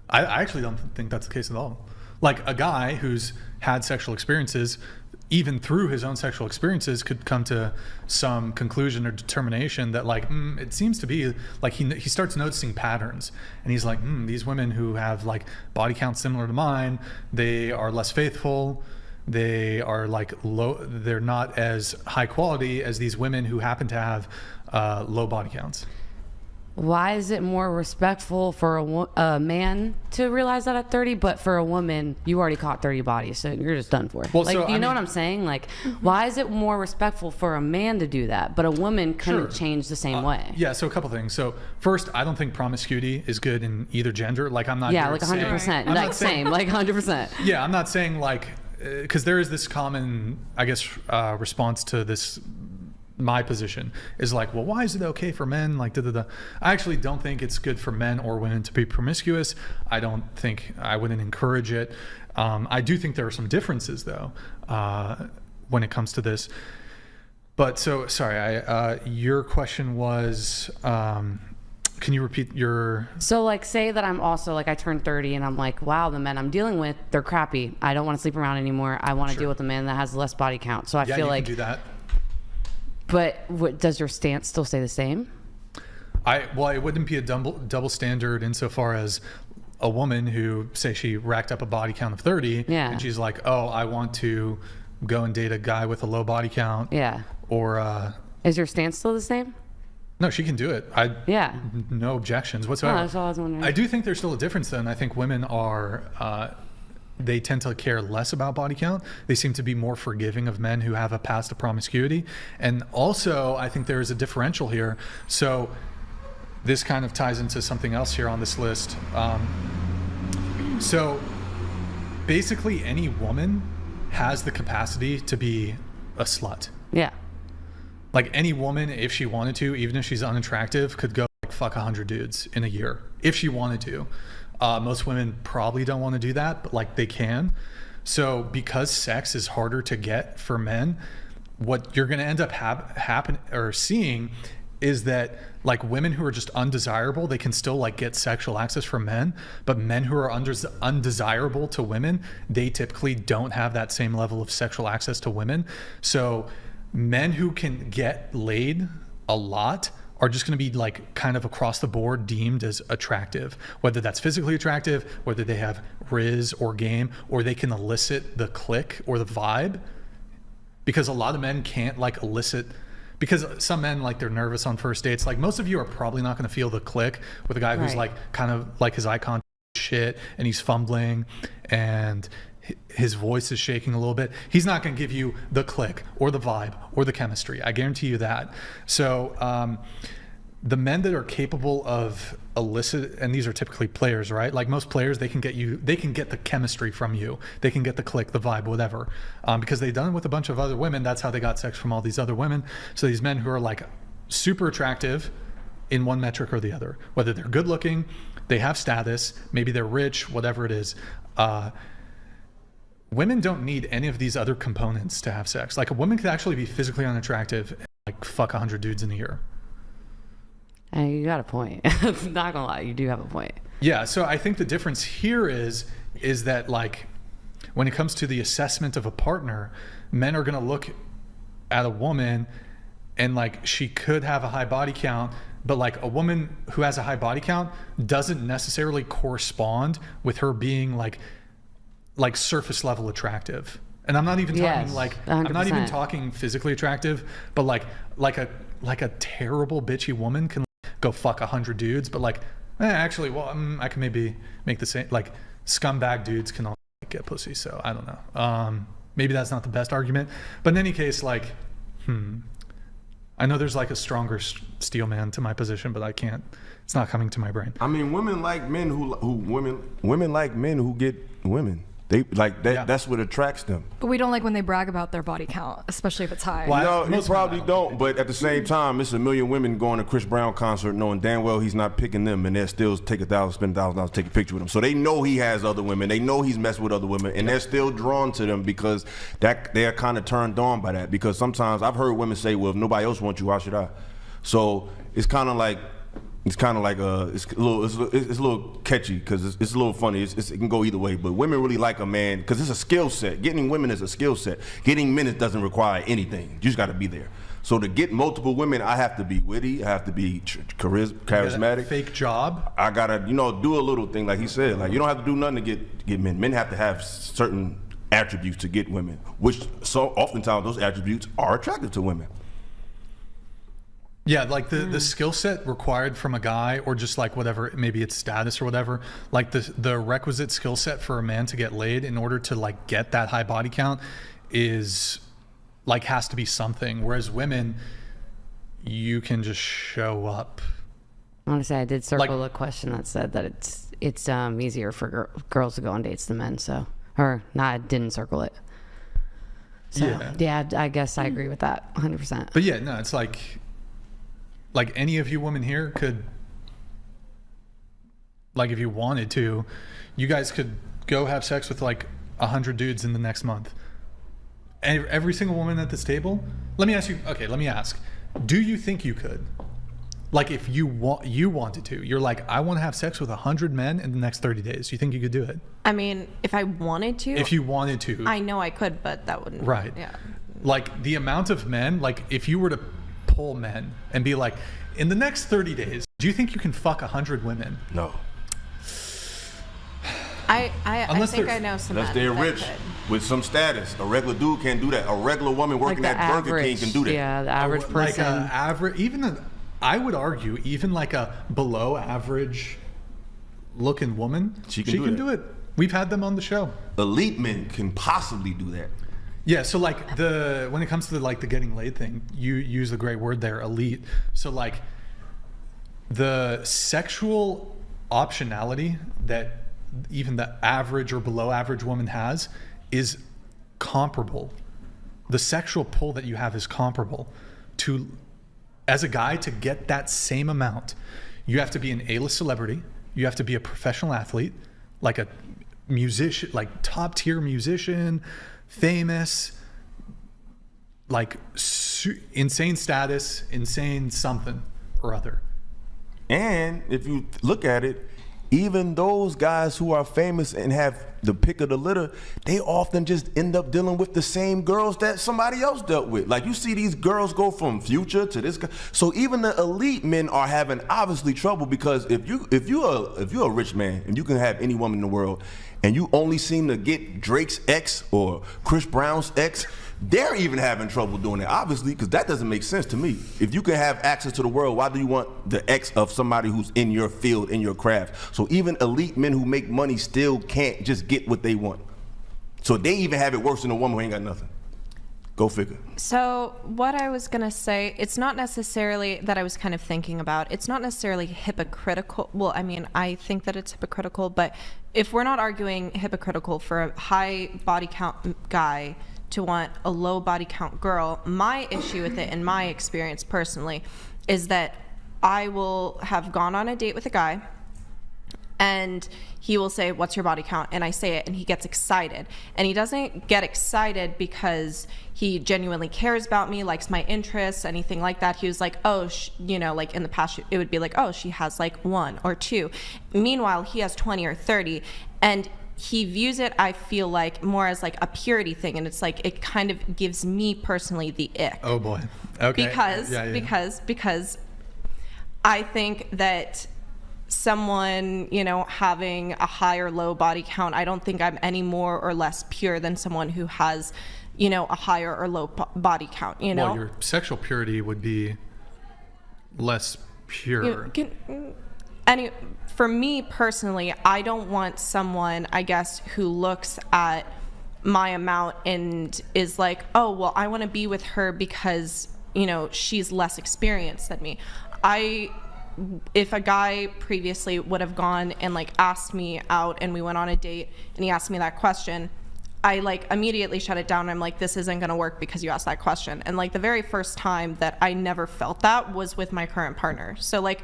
Speaker 1: I actually don't think that's the case at all. Like, a guy who's had sexual experiences, even through his own sexual experiences, could come to some conclusion or determination that like, it seems to be like he starts noticing patterns, and he's like, these women who have like body counts similar to mine, they are less faithful. They are like low. They're not as high quality as these women who happen to have low body counts.
Speaker 2: Why is it more respectful for a man to realize that at 30, but for a woman, you already caught 30 bodies, so you're just done for.
Speaker 1: Well,
Speaker 2: like,
Speaker 1: so,
Speaker 2: you know what I'm saying? Like, why is it more respectful for a man to do that, but a woman couldn't change the same way?
Speaker 1: Yeah, so a couple things. So first, I don't think promiscuity is good in either gender. Like, I'm not.
Speaker 2: Yeah, like 100%. Like, same, like 100%.
Speaker 1: Yeah, I'm not saying like, because there is this common, I guess, response to this. My position is like, well, why is it okay for men? Like, I actually don't think it's good for men or women to be promiscuous. I wouldn't encourage it. I do think there are some differences though, when it comes to this. But so, sorry, your question was, can you repeat your...
Speaker 2: So like, say that I'm also like, I turned 30 and I'm like, wow, the men I'm dealing with, they're crappy. I don't want to sleep around anymore. I want to deal with a man that has less body count. So I feel like...
Speaker 1: you can do that.
Speaker 2: But does your stance still stay the same?
Speaker 1: It wouldn't be a double standard insofar as a woman who, say she racked up a body count of 30, and she's like, oh, I want to go and date a guy with a low body count.
Speaker 2: Yeah.
Speaker 1: Or...
Speaker 2: is your stance still the same?
Speaker 1: No, she can do it. No objections whatsoever.
Speaker 2: Oh, that's all I was wondering.
Speaker 1: I do think there's still a difference though, and I think women are... they tend to care less about body count. They seem to be more forgiving of men who have a past of promiscuity. And also, I think there is a differential here. So this kind of ties into something else here on this list. So basically, any woman has the capacity to be a slut.
Speaker 2: Yeah.
Speaker 1: Like, any woman, if she wanted to, even if she's unattractive, could go like fuck 100 dudes in a year, if she wanted to. Most women probably don't want to do that, but like, they can. So because sex is harder to get for men, what you're going to end up seeing is that like, women who are just undesirable, they can still like get sexual access from men, but men who are undesirable to women, they typically don't have that same level of sexual access to women. So men who can get laid a lot are just going to be like kind of across the board deemed as attractive, whether that's physically attractive, whether they have riz or game, or they can elicit the click or the vibe, because a lot of men can't like elicit because some men, like, they're nervous on first dates. Like, most of you are probably not going to feel the click with a guy who's like kind of like his eye contact shit and he's fumbling and his voice is shaking a little bit. He's not going to give you the click or the vibe or the chemistry. I guarantee you that. So the men that are capable of elicit, and these are typically players, right? Like most players, they can get the chemistry from you. They can get the click, the vibe, whatever, because they've done it with a bunch of other women. That's how they got sex from all these other women. So these men who are like super attractive in one metric or the other, whether they're good looking, they have status, maybe they're rich, whatever it is. Women don't need any of these other components to have sex. Like a woman could actually be physically unattractive and like fuck 100 dudes in a year.
Speaker 2: And you got a point. Not gonna lie, you do have a point.
Speaker 1: Yeah, so I think the difference here is that, like, when it comes to the assessment of a partner, men are gonna look at a woman and like she could have a high body count, but like a woman who has a high body count doesn't necessarily correspond with her being like surface level attractive. And I'm not even talking 100%. I'm not even talking physically attractive, but like a terrible bitchy woman can go fuck 100 dudes, but like actually, well, I can maybe make the same. Like scumbag dudes can all get pussy, so I don't know. Maybe that's not the best argument, but in any case, like, I know there's like a stronger steel man to my position, but I can't. It's not coming to my brain.
Speaker 9: I mean, women like men women like men who get women. They like that. Yeah. That's what attracts them.
Speaker 6: But we don't like when they brag about their body count, especially if it's high.
Speaker 9: Well, no, you probably don't. But at the same time, it's a million women going to Chris Brown concert knowing damn well he's not picking them, and they'll still take spend $1,000 to take a picture with him. So they know he has other women. They know he's messing with other women, and they're still drawn to them because that they're kind of turned on by that. Because sometimes I've heard women say, "Well, if nobody else wants you, why should I?" So it's kind of like. It's a little catchy because it's a little funny. It can go either way, but women really like a man because it's a skill set. Getting women is a skill set. Getting men doesn't require anything. You just got to be there. So to get multiple women, I have to be witty. I have to be charismatic.
Speaker 1: Fake job.
Speaker 9: I gotta, do a little thing like he said. Like you don't have to do nothing to get men. Men have to have certain attributes to get women, which so oftentimes those attributes are attractive to women.
Speaker 1: Yeah, like the skill set required from a guy, or just like whatever, maybe it's status or whatever, like the requisite skill set for a man to get laid in order to like get that high body count is like has to be something. Whereas women, you can just show up.
Speaker 2: Honestly, I did circle a question that said that it's easier for girls to go on dates than men. So, I didn't circle it. So yeah, I guess I agree with that 100%.
Speaker 1: But yeah, no, it's like any of you women here could, like if you wanted to, you guys could go have sex with like 100 dudes in the next month. And every single woman at this table, let me ask, do you think you could? Like if you wanted to, you're like, I want to have sex with 100 men in the next 30 days. You think you could do it?
Speaker 3: I mean, if I wanted to.
Speaker 1: If you wanted to.
Speaker 3: I know I could, but that wouldn't.
Speaker 1: Right.
Speaker 3: Yeah.
Speaker 1: Like the amount of men, like if you were to pull men and be like, in the next 30 days, do you think you can fuck 100 women?
Speaker 9: No.
Speaker 3: I think I know some men.
Speaker 9: Unless they're rich with some status. A regular dude can't do that. A regular woman working
Speaker 2: like
Speaker 9: at Burger King can do that.
Speaker 2: Yeah, the average person.
Speaker 1: Like I would argue, even like a below average looking woman, she can do it. We've had them on the show.
Speaker 9: Elite men can possibly do that.
Speaker 1: Yeah, so like when it comes to the getting laid thing, you use the great word there, elite. So like the sexual optionality that even the average or below average woman has is comparable. The sexual pull that you have is comparable to, as a guy, to get that same amount, you have to be an A-list celebrity, you have to be a professional athlete, like a musician, like top tier musician, famous, like insane status, insane something or other.
Speaker 9: And if you look at it, even those guys who are famous and have the pick of the litter, they often just end up dealing with the same girls that somebody else dealt with. Like you see these girls go from Future to this guy. So even the elite men are having obviously trouble because if you're a rich man and you can have any woman in the world and you only seem to get Drake's ex or Chris Brown's ex, They're even having trouble doing it, obviously, because that doesn't make sense to me. If you can have access to the world, why do you want the ex of somebody who's in your field, in your craft? So even elite men who make money still can't just get what they want. So they even have it worse than a woman who ain't got nothing. Go figure.
Speaker 3: So what I was going to say, it's not necessarily that I was kind of thinking about, it's not necessarily hypocritical. Well, I mean, I think that it's hypocritical, but if we're not arguing hypocritical for a high body count guy to want a low body count girl, my issue with it, in my experience personally, is that I will have gone on a date with a guy and he will say, what's your body count? And I say it, and he gets excited. And he doesn't get excited because he genuinely cares about me, likes my interests, anything like that. He was like, oh, you know, like in the past, it would be like, oh, she has like 1 or 2. Meanwhile, he has 20 or 30. And he views it, I feel like, more as like a purity thing. And it's like, it kind of gives me personally the ick.
Speaker 1: Oh boy. Okay.
Speaker 3: Because I think that someone, you know, having a high or low body count, I don't think I'm any more or less pure than someone who has, you know, a higher or low body count, you know?
Speaker 1: Well, your sexual purity would be less pure.
Speaker 3: For me personally, I don't want someone, I guess, who looks at my amount and is like, oh, well, I want to be with her because, you know, she's less experienced than me. If a guy previously would have gone and like asked me out and we went on a date and he asked me that question, I like immediately shut it down. I'm like, this isn't going to work because you asked that question. And like the very first time that I never felt that was with my current partner. So like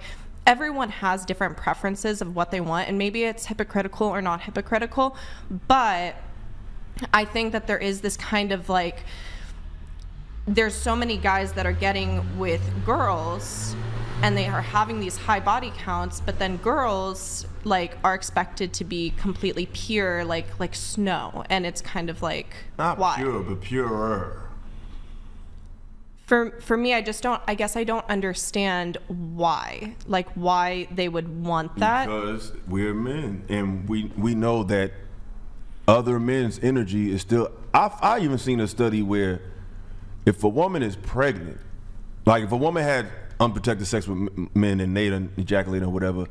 Speaker 3: everyone has different preferences of what they want, and maybe it's hypocritical or not hypocritical, but I think that there is this kind of like, there's so many guys that are getting with girls and they are having these high body counts, but then girls like are expected to be completely pure, like snow, and it's kind of like,
Speaker 9: not
Speaker 3: why?
Speaker 9: pure, but purer.
Speaker 3: For me, I guess I don't understand why they would want that.
Speaker 9: Because we're men, and we know that other men's energy is still. I even seen a study where if a woman is pregnant, like if a woman had unprotected sex with men and they done ejaculated or whatever,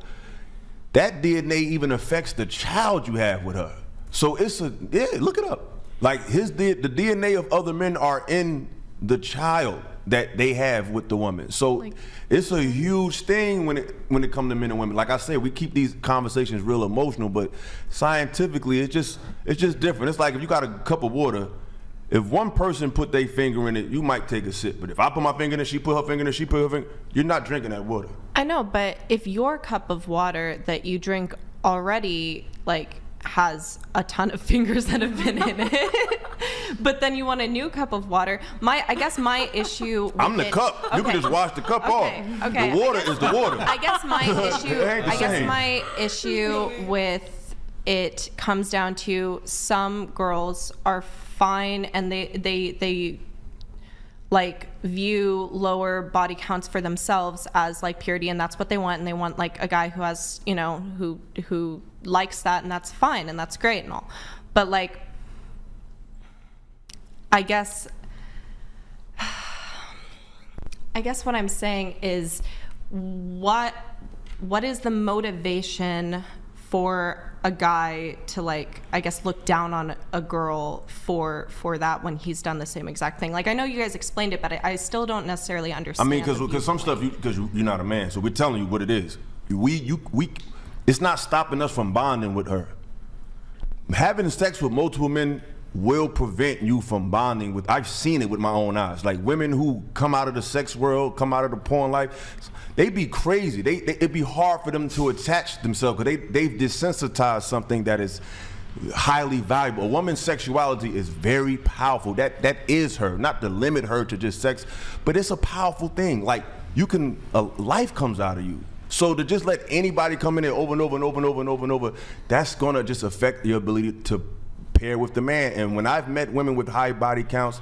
Speaker 9: that DNA even affects the child you have with her. So look it up. Like the DNA of other men are in the child that they have with the woman. So it's a huge thing when it comes to men and women. Like I said, we keep these conversations real emotional, but scientifically it's just different. It's like if you got a cup of water, if one person put their finger in it, you might take a sip. But if I put my finger in it, she put her finger in it, she put her finger, you're not drinking that water.
Speaker 3: I know, but if your cup of water that you drink already like has a ton of fingers that have been in it, but then you want a new cup of water, I guess my issue with
Speaker 9: I'm the cup.
Speaker 3: Okay.
Speaker 9: You can just wash the cup off.
Speaker 3: Okay.
Speaker 9: The water is the water.
Speaker 3: I guess my issue
Speaker 9: It ain't the same.
Speaker 3: my issue with it comes down to some girls are fine and they like view lower body counts for themselves as like purity, and that's what they want, and they want like a guy who has, you know, who likes that, and that's fine and that's great and all. But like I guess what I'm saying is what is the motivation for a guy to like, I guess, look down on a girl for that when he's done the same exact thing? Like, I know you guys explained it, but I still don't necessarily understand.
Speaker 9: I mean, because some stuff, because you're not a man, so we're telling you what it is. It's not stopping us from bonding with her. Having sex with multiple men will prevent you from bonding with. I've seen it with my own eyes. Like women who come out of the sex world, come out of the porn life, they be crazy. It'd be hard for them to attach themselves because they've desensitized something that is highly valuable. A woman's sexuality is very powerful. That is her. Not to limit her to just sex, but it's a powerful thing. Like life comes out of you. So to just let anybody come in there over and over and over and over and over and over, that's gonna just affect your ability to pair with the man. And when I've met women with high body counts,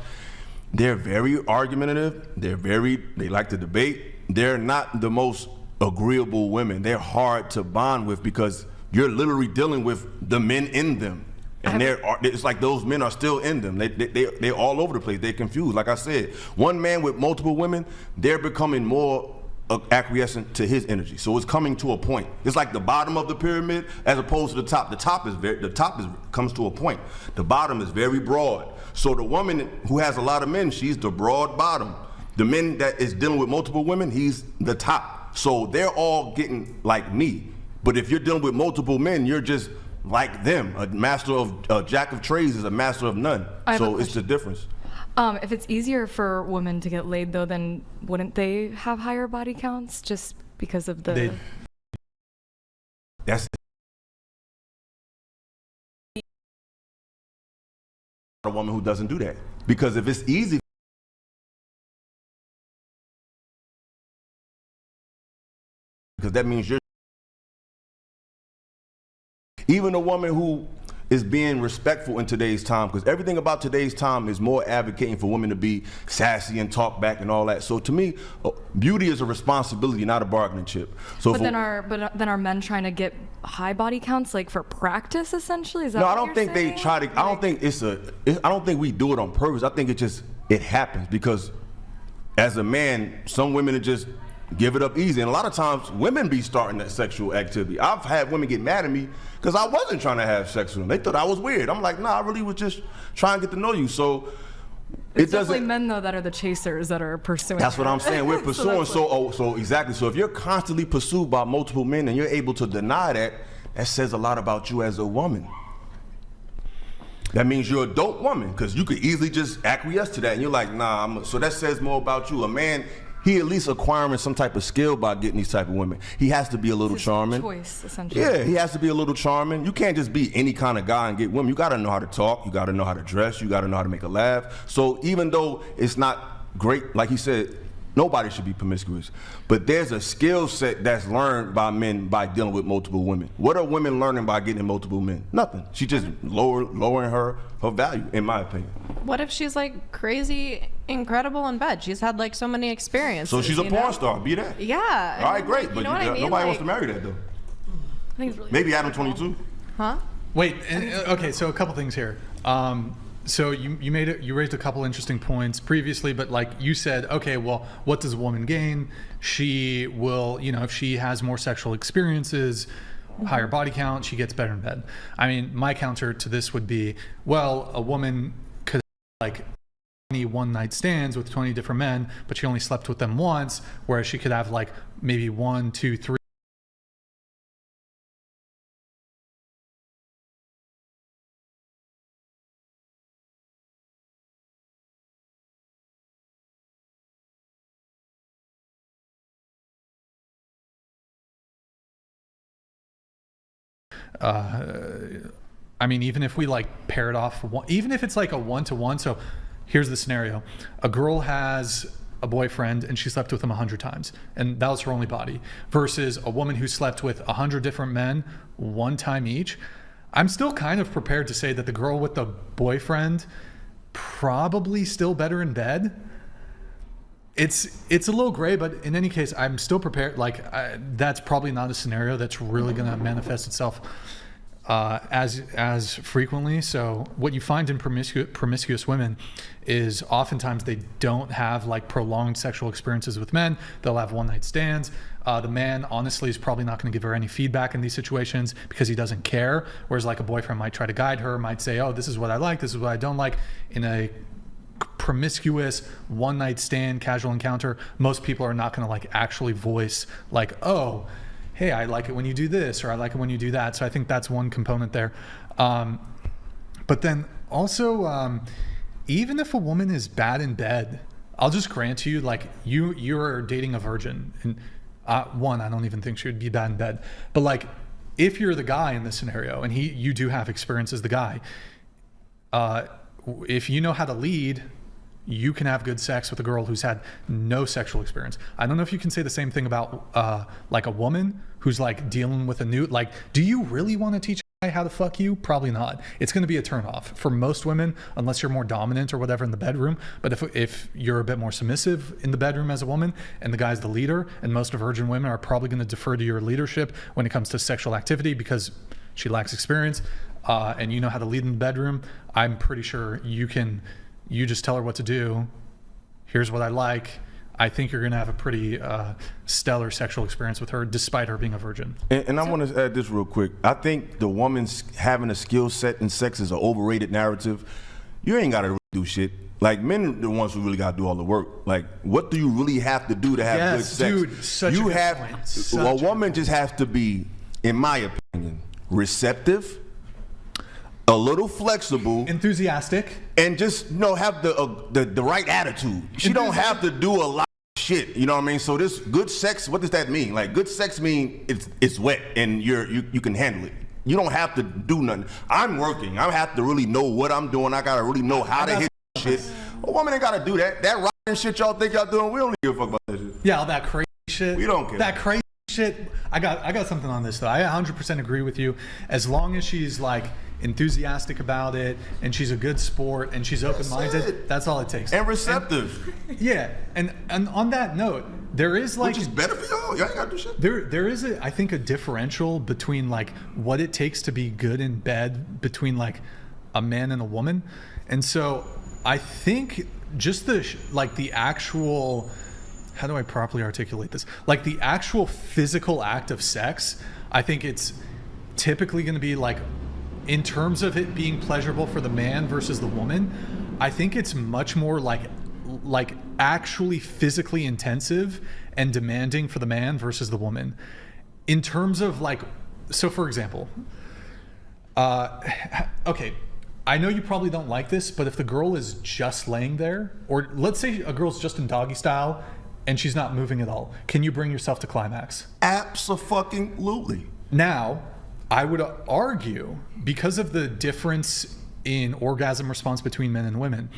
Speaker 9: they're very argumentative. They like to debate. They're not the most agreeable women. They're hard to bond with because you're literally dealing with the men in them. And it's like those men are still in them. They're all over the place. They're confused. Like I said, one man with multiple women, they're becoming more acquiescent to his energy. So it's coming to a point. It's like the bottom of the pyramid as opposed to the top. The top comes to a point. The bottom is very broad. So the woman who has a lot of men, she's the broad bottom. The men that is dealing with multiple women, he's the top. So they're all getting like me. But if you're dealing with multiple men, you're just like them. A jack of trades is a master of none. So it's the difference.
Speaker 6: If it's easier for women to get laid, though, then wouldn't they have higher body counts just because of the...
Speaker 9: That's a woman who doesn't do that. Because if it's easy, because that means you're... Even a woman who is being respectful in today's time, because everything about today's time is more advocating for women to be sassy and talk back and all that. So to me, beauty is a responsibility, not a bargaining chip. So
Speaker 6: then are men trying to get high body counts like for practice essentially? Is that
Speaker 9: no,
Speaker 6: what
Speaker 9: I don't
Speaker 6: you're
Speaker 9: think
Speaker 6: saying?
Speaker 9: they try to. I don't think I don't think we do it on purpose. I think it happens because as a man, some women are just give it up easy. And a lot of times women be starting that sexual activity. I've had women get mad at me because I wasn't trying to have sex with them. They thought I was weird. I'm like, nah, I really was just trying to get to know you. So
Speaker 6: it's definitely men though that are the chasers that are pursuing.
Speaker 9: That's what I'm saying. We're pursuing. So exactly. So if you're constantly pursued by multiple men and you're able to deny that, that says a lot about you as a woman. That means you're a dope woman because you could easily just acquiesce to that and you're like, nah. So that says more about you. A man, he at least acquiring some type of skill by getting these type of women. He has to be a little charming.
Speaker 6: Choice, essentially.
Speaker 9: Yeah, he has to be a little charming. You can't just be any kind of guy and get women. You got to know how to talk. You got to know how to dress. You got to know how to make a laugh. So even though it's not great, like he said, nobody should be promiscuous. But there's a skill set that's learned by men by dealing with multiple women. What are women learning by getting multiple men? Nothing. She just lowering her value, in my opinion.
Speaker 3: What if she's like crazy, incredible in bed? She's had like so many experiences.
Speaker 9: So she's a porn star. Be that.
Speaker 3: Yeah.
Speaker 9: All right, great.
Speaker 3: You know what I mean?
Speaker 9: Nobody wants to marry that though.
Speaker 6: I think it's really
Speaker 9: Maybe Adam 22.
Speaker 3: Huh?
Speaker 1: Wait. Okay. So a couple things here. So you raised a couple interesting points previously, but like you said, okay, well, what does a woman gain? She will, if she has more sexual experiences, higher body count, she gets better in bed. I mean, my counter to this would be, well, a woman could like 20 one-night stands with 20 different men, but she only slept with them once, whereas she could have like maybe 1, 2, 3. I mean, even if we like pair it off, even if it's like a 1-to-1. So here's the scenario. A girl has a boyfriend and she slept with him 100 times and that was her only body, versus a woman who slept with 100 different men 1 time each. I'm still kind of prepared to say that the girl with the boyfriend probably still better in bed. It's a little gray, but in any case, I'm still prepared. Like that's probably not a scenario that's really going to manifest itself as frequently. So what you find in promiscuous women is oftentimes they don't have like prolonged sexual experiences with men. They'll have one-night stands. The man honestly is probably not going to give her any feedback in these situations because he doesn't care. Whereas like a boyfriend might try to guide her, might say, oh, this is what I like, this is what I don't like. In a promiscuous one-night stand casual encounter, most people are not going to like actually voice like, oh, hey, I like it when you do this, or I like it when you do that. So I think that's one component there. But then also, even if a woman is bad in bed, I'll just grant to you, like you're dating a virgin, and one, I don't even think she would be bad in bed. But like, if you're the guy in this scenario, and you do have experience as the guy, if you know how to lead, you can have good sex with a girl who's had no sexual experience. I don't know if you can say the same thing about like a woman who's like dealing with a new, like, do you really want to teach a guy how to fuck you? Probably not. It's going to be a turnoff for most women, unless you're more dominant or whatever in the bedroom. But if you're a bit more submissive in the bedroom as a woman and the guy's the leader, and most virgin women are probably going to defer to your leadership when it comes to sexual activity because she lacks experience, and you know how to lead in the bedroom, I'm pretty sure you just tell her what to do. Here's what I like. I think you're going to have a pretty stellar sexual experience with her, despite her being a virgin.
Speaker 9: And I want to add this real quick. I think the woman's having a skill set in sex is an overrated narrative. You ain't got to really do shit. Like, men are the ones who really got to do all the work. Like, what do you really have to do to have good sex?
Speaker 1: Dude, such a good point.
Speaker 9: A woman just has to be, in my opinion, receptive, a little flexible,
Speaker 1: enthusiastic,
Speaker 9: and just have the right attitude. She don't have to do a lot of shit. You know what I mean? So this good sex, what does that mean? Like, good sex mean it's wet and you can handle it. You don't have to do nothing. I'm working. I have to really know what I'm doing. I gotta really know how to hit shit. A woman ain't gotta do that. That rockin' shit y'all think y'all doing, we don't give a fuck about that shit.
Speaker 1: Yeah, all that crazy shit.
Speaker 9: We don't care.
Speaker 1: That crazy shit. I got something on this though. I 100% agree with you. As long as she's like enthusiastic about it and she's a good sport and she's open-minded, that's all it takes.
Speaker 9: And receptive.
Speaker 1: And on that note, there is like,
Speaker 9: which is better for y'all. Y'all ain't gotta do shit.
Speaker 1: There is I think a differential between like what it takes to be good in bed between like a man and a woman. And so I think just the actual, how do I properly articulate this? Like the actual physical act of sex, I think it's typically going to be like, in terms of it being pleasurable for the man versus the woman, I think it's much more like actually physically intensive and demanding for the man versus the woman. In terms of like, so for example, okay, I know you probably don't like this, but if the girl is just laying there, or let's say a girl's just in doggy style and she's not moving at all, can you bring yourself to climax?
Speaker 9: Abso-fucking-lutely.
Speaker 1: Now, I would argue, because of the difference in orgasm response between men and women,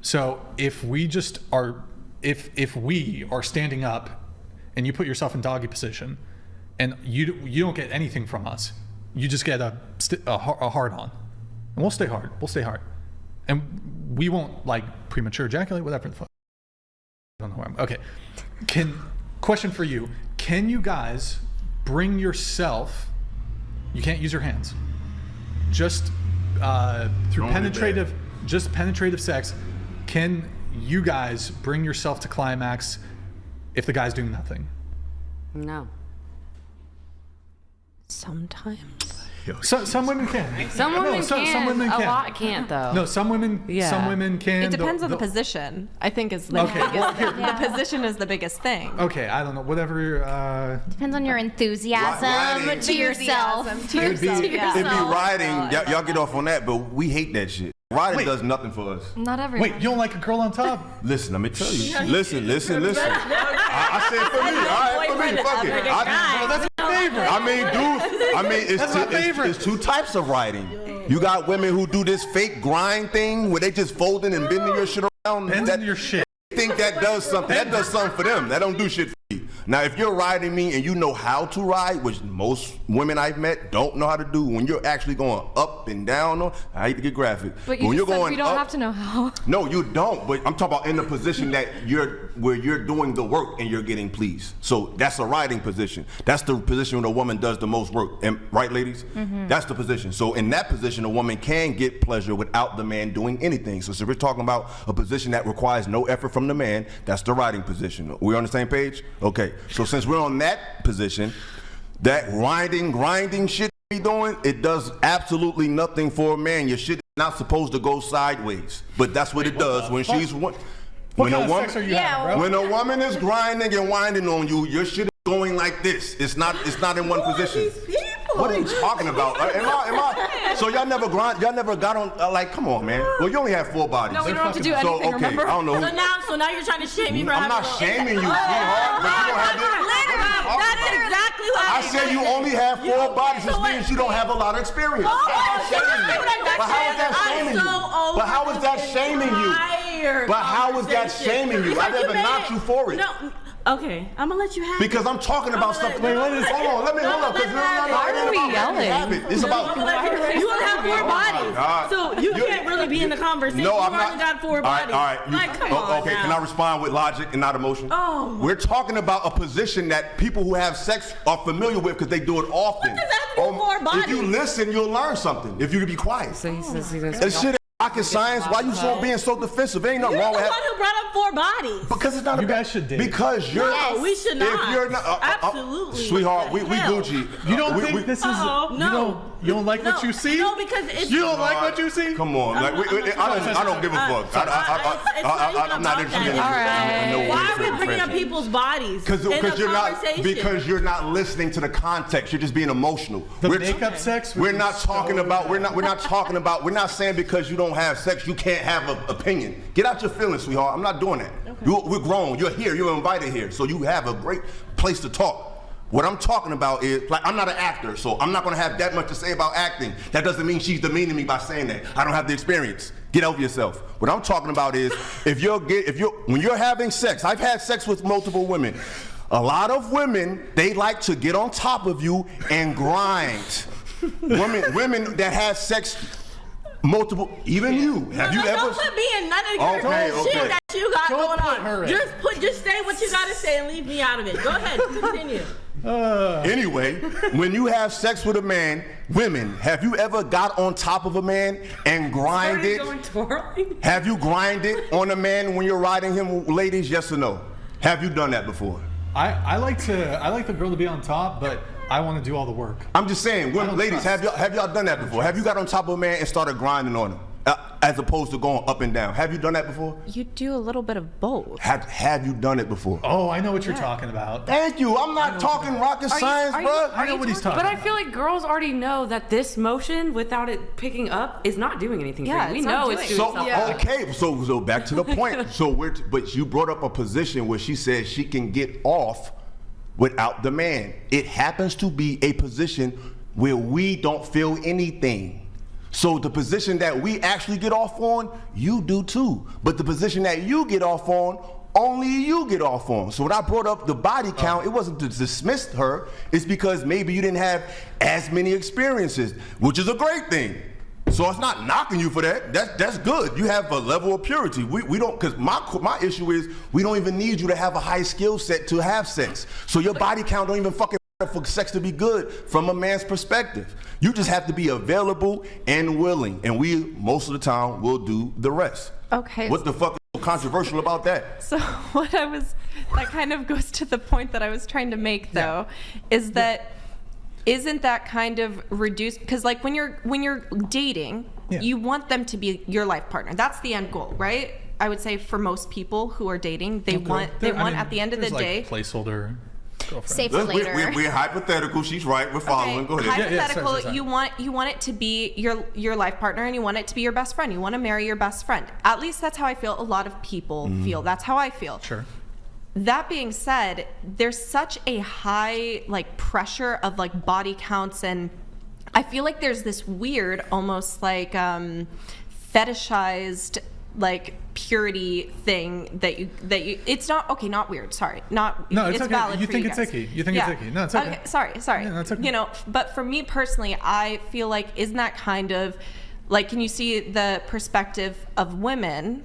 Speaker 1: so if we just are, if we are standing up and you put yourself in doggy position and you don't get anything from us, you just get a hard on. And we'll stay hard. And we won't like premature ejaculate, whatever the fuck. I don't know where I'm, okay. Question for you, can you guys bring yourself, you can't use your hands, just through penetrative sex, can you guys bring yourself to climax if the guy's doing nothing?
Speaker 2: No.
Speaker 3: Sometimes.
Speaker 1: Some women can.
Speaker 2: Some women can.
Speaker 1: Some women can.
Speaker 2: A lot can't though.
Speaker 1: No, some women can.
Speaker 3: It depends on the position. I think is the
Speaker 1: Okay, well,
Speaker 3: biggest. The position is the biggest thing.
Speaker 1: Okay, I don't know. Whatever.
Speaker 5: Depends on your enthusiasm to yourself.
Speaker 9: It'd be riding. Y'all get off on that, but we hate that shit. Riding does nothing for us.
Speaker 6: Not everyone.
Speaker 1: Wait, you don't like a girl on top?
Speaker 9: Listen, let me tell you. Listen. I said for me. All right, for me. Fuck it.
Speaker 1: That's my favorite.
Speaker 9: I mean, it's two types of riding. You got women who do this fake grind thing where they just folding and bending your shit around.
Speaker 1: Bending your shit.
Speaker 9: I think that does something. That does something for them. That don't do shit for me. Now, if you're riding me and you know how to ride, which most women I've met don't know how to do, when you're actually going up and down, I hate to get graphic.
Speaker 6: But you
Speaker 9: when
Speaker 6: just
Speaker 9: you're
Speaker 6: said
Speaker 9: going
Speaker 6: we don't
Speaker 9: up,
Speaker 6: have to know how.
Speaker 9: No, you don't. But I'm talking about in the position that where you're doing the work and you're getting pleased. So that's a riding position. That's the position where the woman does the most work. And, right, ladies? Mm-hmm. That's the position. So in that position, a woman can get pleasure without the man doing anything. So if we're talking about a position that requires no effort from the man, that's the riding position. We're on the same page? Okay. So since we're on that position, that grinding shit be doing, it does absolutely nothing for a man. Your shit is not supposed to go sideways, but that's what it does when she's
Speaker 1: What kind of sex are you having, bro?
Speaker 9: when a woman is grinding and winding on you, your shit is going like this. It's not in one position. What are you talking about? Am I? So y'all never got on, like, come on, man. Well, you only have 4 bodies.
Speaker 6: No, we don't have to do anything,
Speaker 9: so, okay,
Speaker 6: remember?
Speaker 9: I don't know.
Speaker 7: So now you're trying to shame me for
Speaker 9: I'm not shaming you, sweetheart, but you don't have this.
Speaker 7: That's exactly what
Speaker 9: I said you only have 4 bodies, which means you don't have a lot of experience. But how is that shaming you? But how is that shaming you?
Speaker 7: earlier.
Speaker 9: But how is that shaming you? I
Speaker 7: Because
Speaker 9: never
Speaker 7: made
Speaker 9: knocked
Speaker 7: it-
Speaker 9: you for it.
Speaker 7: No. Okay, I'm gonna let you have
Speaker 9: Because
Speaker 7: it.
Speaker 9: I'm talking about something. Hold on, let me hold up. Because
Speaker 2: Why are we yelling?
Speaker 9: It's about.
Speaker 7: You only have 4 bodies,
Speaker 9: God.
Speaker 7: so you can't really be in the conversation.
Speaker 9: No,
Speaker 7: you
Speaker 9: I'm
Speaker 7: already
Speaker 9: not.
Speaker 7: got 4
Speaker 9: All right,
Speaker 7: bodies.
Speaker 9: all right.
Speaker 7: Like, come on
Speaker 9: okay,
Speaker 7: now.
Speaker 9: can I respond with logic and not emotion?
Speaker 7: Oh.
Speaker 9: We're talking about a position that people who have sex are familiar with because they do it often.
Speaker 7: What does that have to do with 4 bodies?
Speaker 9: If you listen, you'll learn something. If you could be quiet.
Speaker 2: So he says he
Speaker 9: That
Speaker 2: doesn't.
Speaker 9: shit ain't rocket science. Why you so being so defensive? Ain't nothing
Speaker 7: You're
Speaker 9: wrong
Speaker 7: the
Speaker 9: with
Speaker 7: one
Speaker 9: that.
Speaker 7: who brought up 4 bodies.
Speaker 9: Because it's not.
Speaker 1: You guys should date.
Speaker 9: Because you're.
Speaker 7: No, we should not.
Speaker 9: If you're not,
Speaker 7: Absolutely.
Speaker 9: sweetheart, we
Speaker 7: Hell.
Speaker 9: Gucci.
Speaker 1: You don't
Speaker 9: we,
Speaker 1: think
Speaker 9: we,
Speaker 1: this is?
Speaker 7: Uh-oh. No.
Speaker 1: You don't like what you see?
Speaker 7: No, because it's.
Speaker 1: You don't like what you see?
Speaker 9: Come on, like I don't give a fuck. I'm not interested in
Speaker 2: All right.
Speaker 9: no
Speaker 7: Why are we
Speaker 9: weird
Speaker 7: bringing up
Speaker 9: friendship.
Speaker 7: people's bodies?
Speaker 9: Because you're not listening to the context. You're just being emotional.
Speaker 1: The makeup sex.
Speaker 9: We're not talking about. We're not saying because you don't have sex you can't have an opinion. Get out your feelings, sweetheart. I'm not doing that. Okay. We're grown. You're here. You're invited here, so you have a great place to talk. What I'm talking about is, like, I'm not an actor, so I'm not gonna have that much to say about acting. That doesn't mean she's demeaning me by saying that. I don't have the experience. Get over yourself. What I'm talking about is, when you're having sex, I've had sex with multiple women. A lot of women, they like to get on top of you and grind. Women that have sex, multiple, even you. Have you ever?
Speaker 7: Don't put me in none of your shit that you got going on. Just say what you gotta say and leave me out of it. Go ahead, continue.
Speaker 9: Anyway, when you have sex with a man, women, have you ever got on top of a man and grinded? Have you grinded on a man when you're riding him, ladies? Yes or no? Have you done that before?
Speaker 1: I like the girl to be on top, but I want to do all the work.
Speaker 9: I'm just saying, women, ladies, have y'all done that before? Have you got on top of a man and started grinding on him, as opposed to going up and down? Have you done that before?
Speaker 3: You do a little bit of both.
Speaker 9: Have you done it before?
Speaker 1: Oh, I know what you're talking about.
Speaker 9: Thank you. I'm not talking rocket science, bro.
Speaker 1: I know what he's talking
Speaker 2: But
Speaker 1: about.
Speaker 2: I feel like girls already know that this motion, without it picking up, is not doing anything for
Speaker 3: Yeah,
Speaker 2: you. We
Speaker 3: it's not
Speaker 2: know
Speaker 3: doing
Speaker 2: it's doing something.
Speaker 9: Okay, so back to the point. But you brought up a position where she said she can get off without the man. It happens to be a position where we don't feel anything. So the position that we actually get off on, you do too. But the position that you get off on, only you get off on. So when I brought up the body count, it wasn't to dismiss her. It's because maybe you didn't have as many experiences, which is a great thing. So it's not knocking you for that. That's good. You have a level of purity. We don't, because my issue is we don't even need you to have a high skill set to have sex. So your body count don't even fucking matter for sex to be good from a man's perspective. You just have to be available and willing, and we most of the time will do the rest.
Speaker 3: Okay.
Speaker 9: What the fuck is so controversial about that?
Speaker 3: So that kind of goes to the point that I was trying to make, though, is that isn't that kind of reduced? Because like when you're dating, you want them to be your life partner. That's the end goal, right? I would say for most people who are dating, they want at the end of the day,
Speaker 1: placeholder. Girlfriend.
Speaker 5: Save for later.
Speaker 9: We're hypothetical. She's right. We're following. Go ahead.
Speaker 3: Hypothetical.
Speaker 1: Sorry.
Speaker 3: You want it to be your life partner, and you want it to be your best friend. You want to marry your best friend. At least that's how I feel. A lot of people feel. That's how I feel.
Speaker 1: Sure.
Speaker 3: That being said, there's such a high like pressure of like body counts, and I feel like there's this weird, almost like fetishized like purity thing that you it's not okay, not weird, sorry, not
Speaker 1: no, it's okay.
Speaker 3: valid
Speaker 1: You
Speaker 3: for
Speaker 1: think
Speaker 3: you
Speaker 1: it's
Speaker 3: guys.
Speaker 1: icky. You think it's icky. No, it's okay.
Speaker 3: Sorry.
Speaker 1: Yeah, that's okay.
Speaker 3: You know, but for me personally, I feel like isn't that kind of like, can you see the perspective of women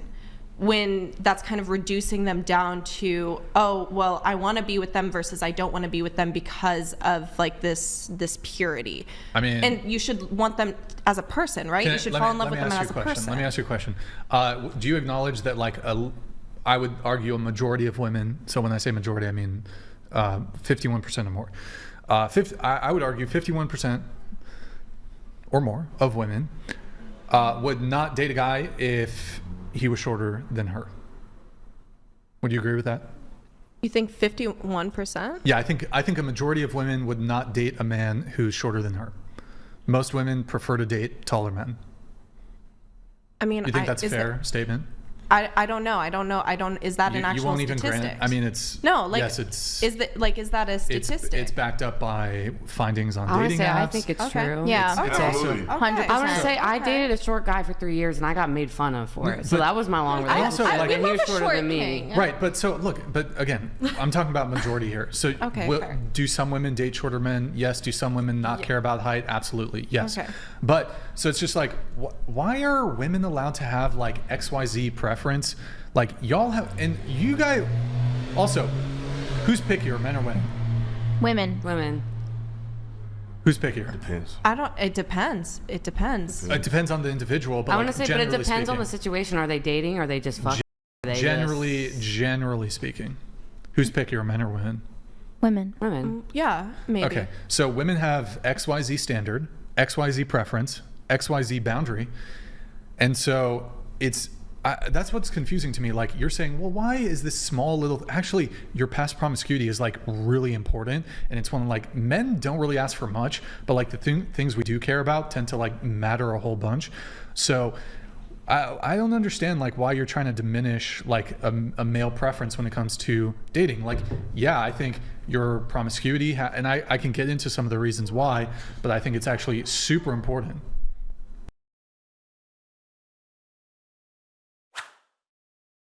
Speaker 3: when that's kind of reducing them down to, oh, well, I want to be with them versus I don't want to be with them because of like this purity.
Speaker 1: I mean,
Speaker 3: and you should want them as a person, right? You should fall in love with them as a person.
Speaker 1: Let me ask you a question. Do you acknowledge that like I would argue a majority of women, so when I say majority, I mean 51% or more. I would argue 51% or more of women would not date a guy if he was shorter than her. Would you agree with that?
Speaker 3: You think 51%?
Speaker 1: Yeah, I think a majority of women would not date a man who's shorter than her. Most women prefer to date taller men.
Speaker 3: I mean,
Speaker 1: You think that's a fair statement?
Speaker 3: I don't know. Is that an
Speaker 1: You
Speaker 3: actual
Speaker 1: won't even
Speaker 3: statistic?
Speaker 1: grant it. I mean, it's
Speaker 3: no, like,
Speaker 1: yes, it's
Speaker 3: is that a statistic?
Speaker 1: it's backed up by findings on
Speaker 2: I want to
Speaker 1: dating
Speaker 2: say
Speaker 1: apps.
Speaker 2: I think it's true.
Speaker 4: Yeah.
Speaker 1: It's also
Speaker 5: 100%.
Speaker 2: I want to say I dated a short guy for 3 years and I got made fun of for it. So
Speaker 1: But
Speaker 2: that was my long relationship.
Speaker 1: also, like,
Speaker 2: and he was
Speaker 3: love a
Speaker 2: shorter
Speaker 3: short
Speaker 2: than me.
Speaker 3: king.
Speaker 1: Right, but so look, but again, I'm talking about majority here. So
Speaker 3: Okay, fair.
Speaker 1: do some women date shorter men? Yes. Do some women not care about height? Absolutely, yes.
Speaker 3: Okay.
Speaker 1: But so it's just like, why are women allowed to have like XYZ preference? Like y'all have, and you guys also, who's pickier, men or women?
Speaker 5: Women.
Speaker 1: Who's pickier?
Speaker 9: Depends.
Speaker 3: It depends. It depends.
Speaker 1: It depends on the individual. But
Speaker 2: I want to
Speaker 1: like,
Speaker 2: say, but it
Speaker 1: generally
Speaker 2: depends on the
Speaker 1: speaking-
Speaker 2: situation. Are they dating? Or are they just fucking? Are they
Speaker 1: Generally speaking, who's pickier, men or women?
Speaker 2: women.
Speaker 3: Yeah, maybe.
Speaker 1: Okay, so women have XYZ standard, XYZ preference, XYZ boundary, and so that's what's confusing to me. Like you're saying, well, why is this small little? Actually, your past promiscuity is like really important, and it's one like men don't really ask for much, but like the things we do care about tend to like matter a whole bunch. So I don't understand like why you're trying to diminish like a male preference when it comes to dating. Like, yeah, I think your promiscuity, and I can get into some of the reasons why, but I think it's actually super important.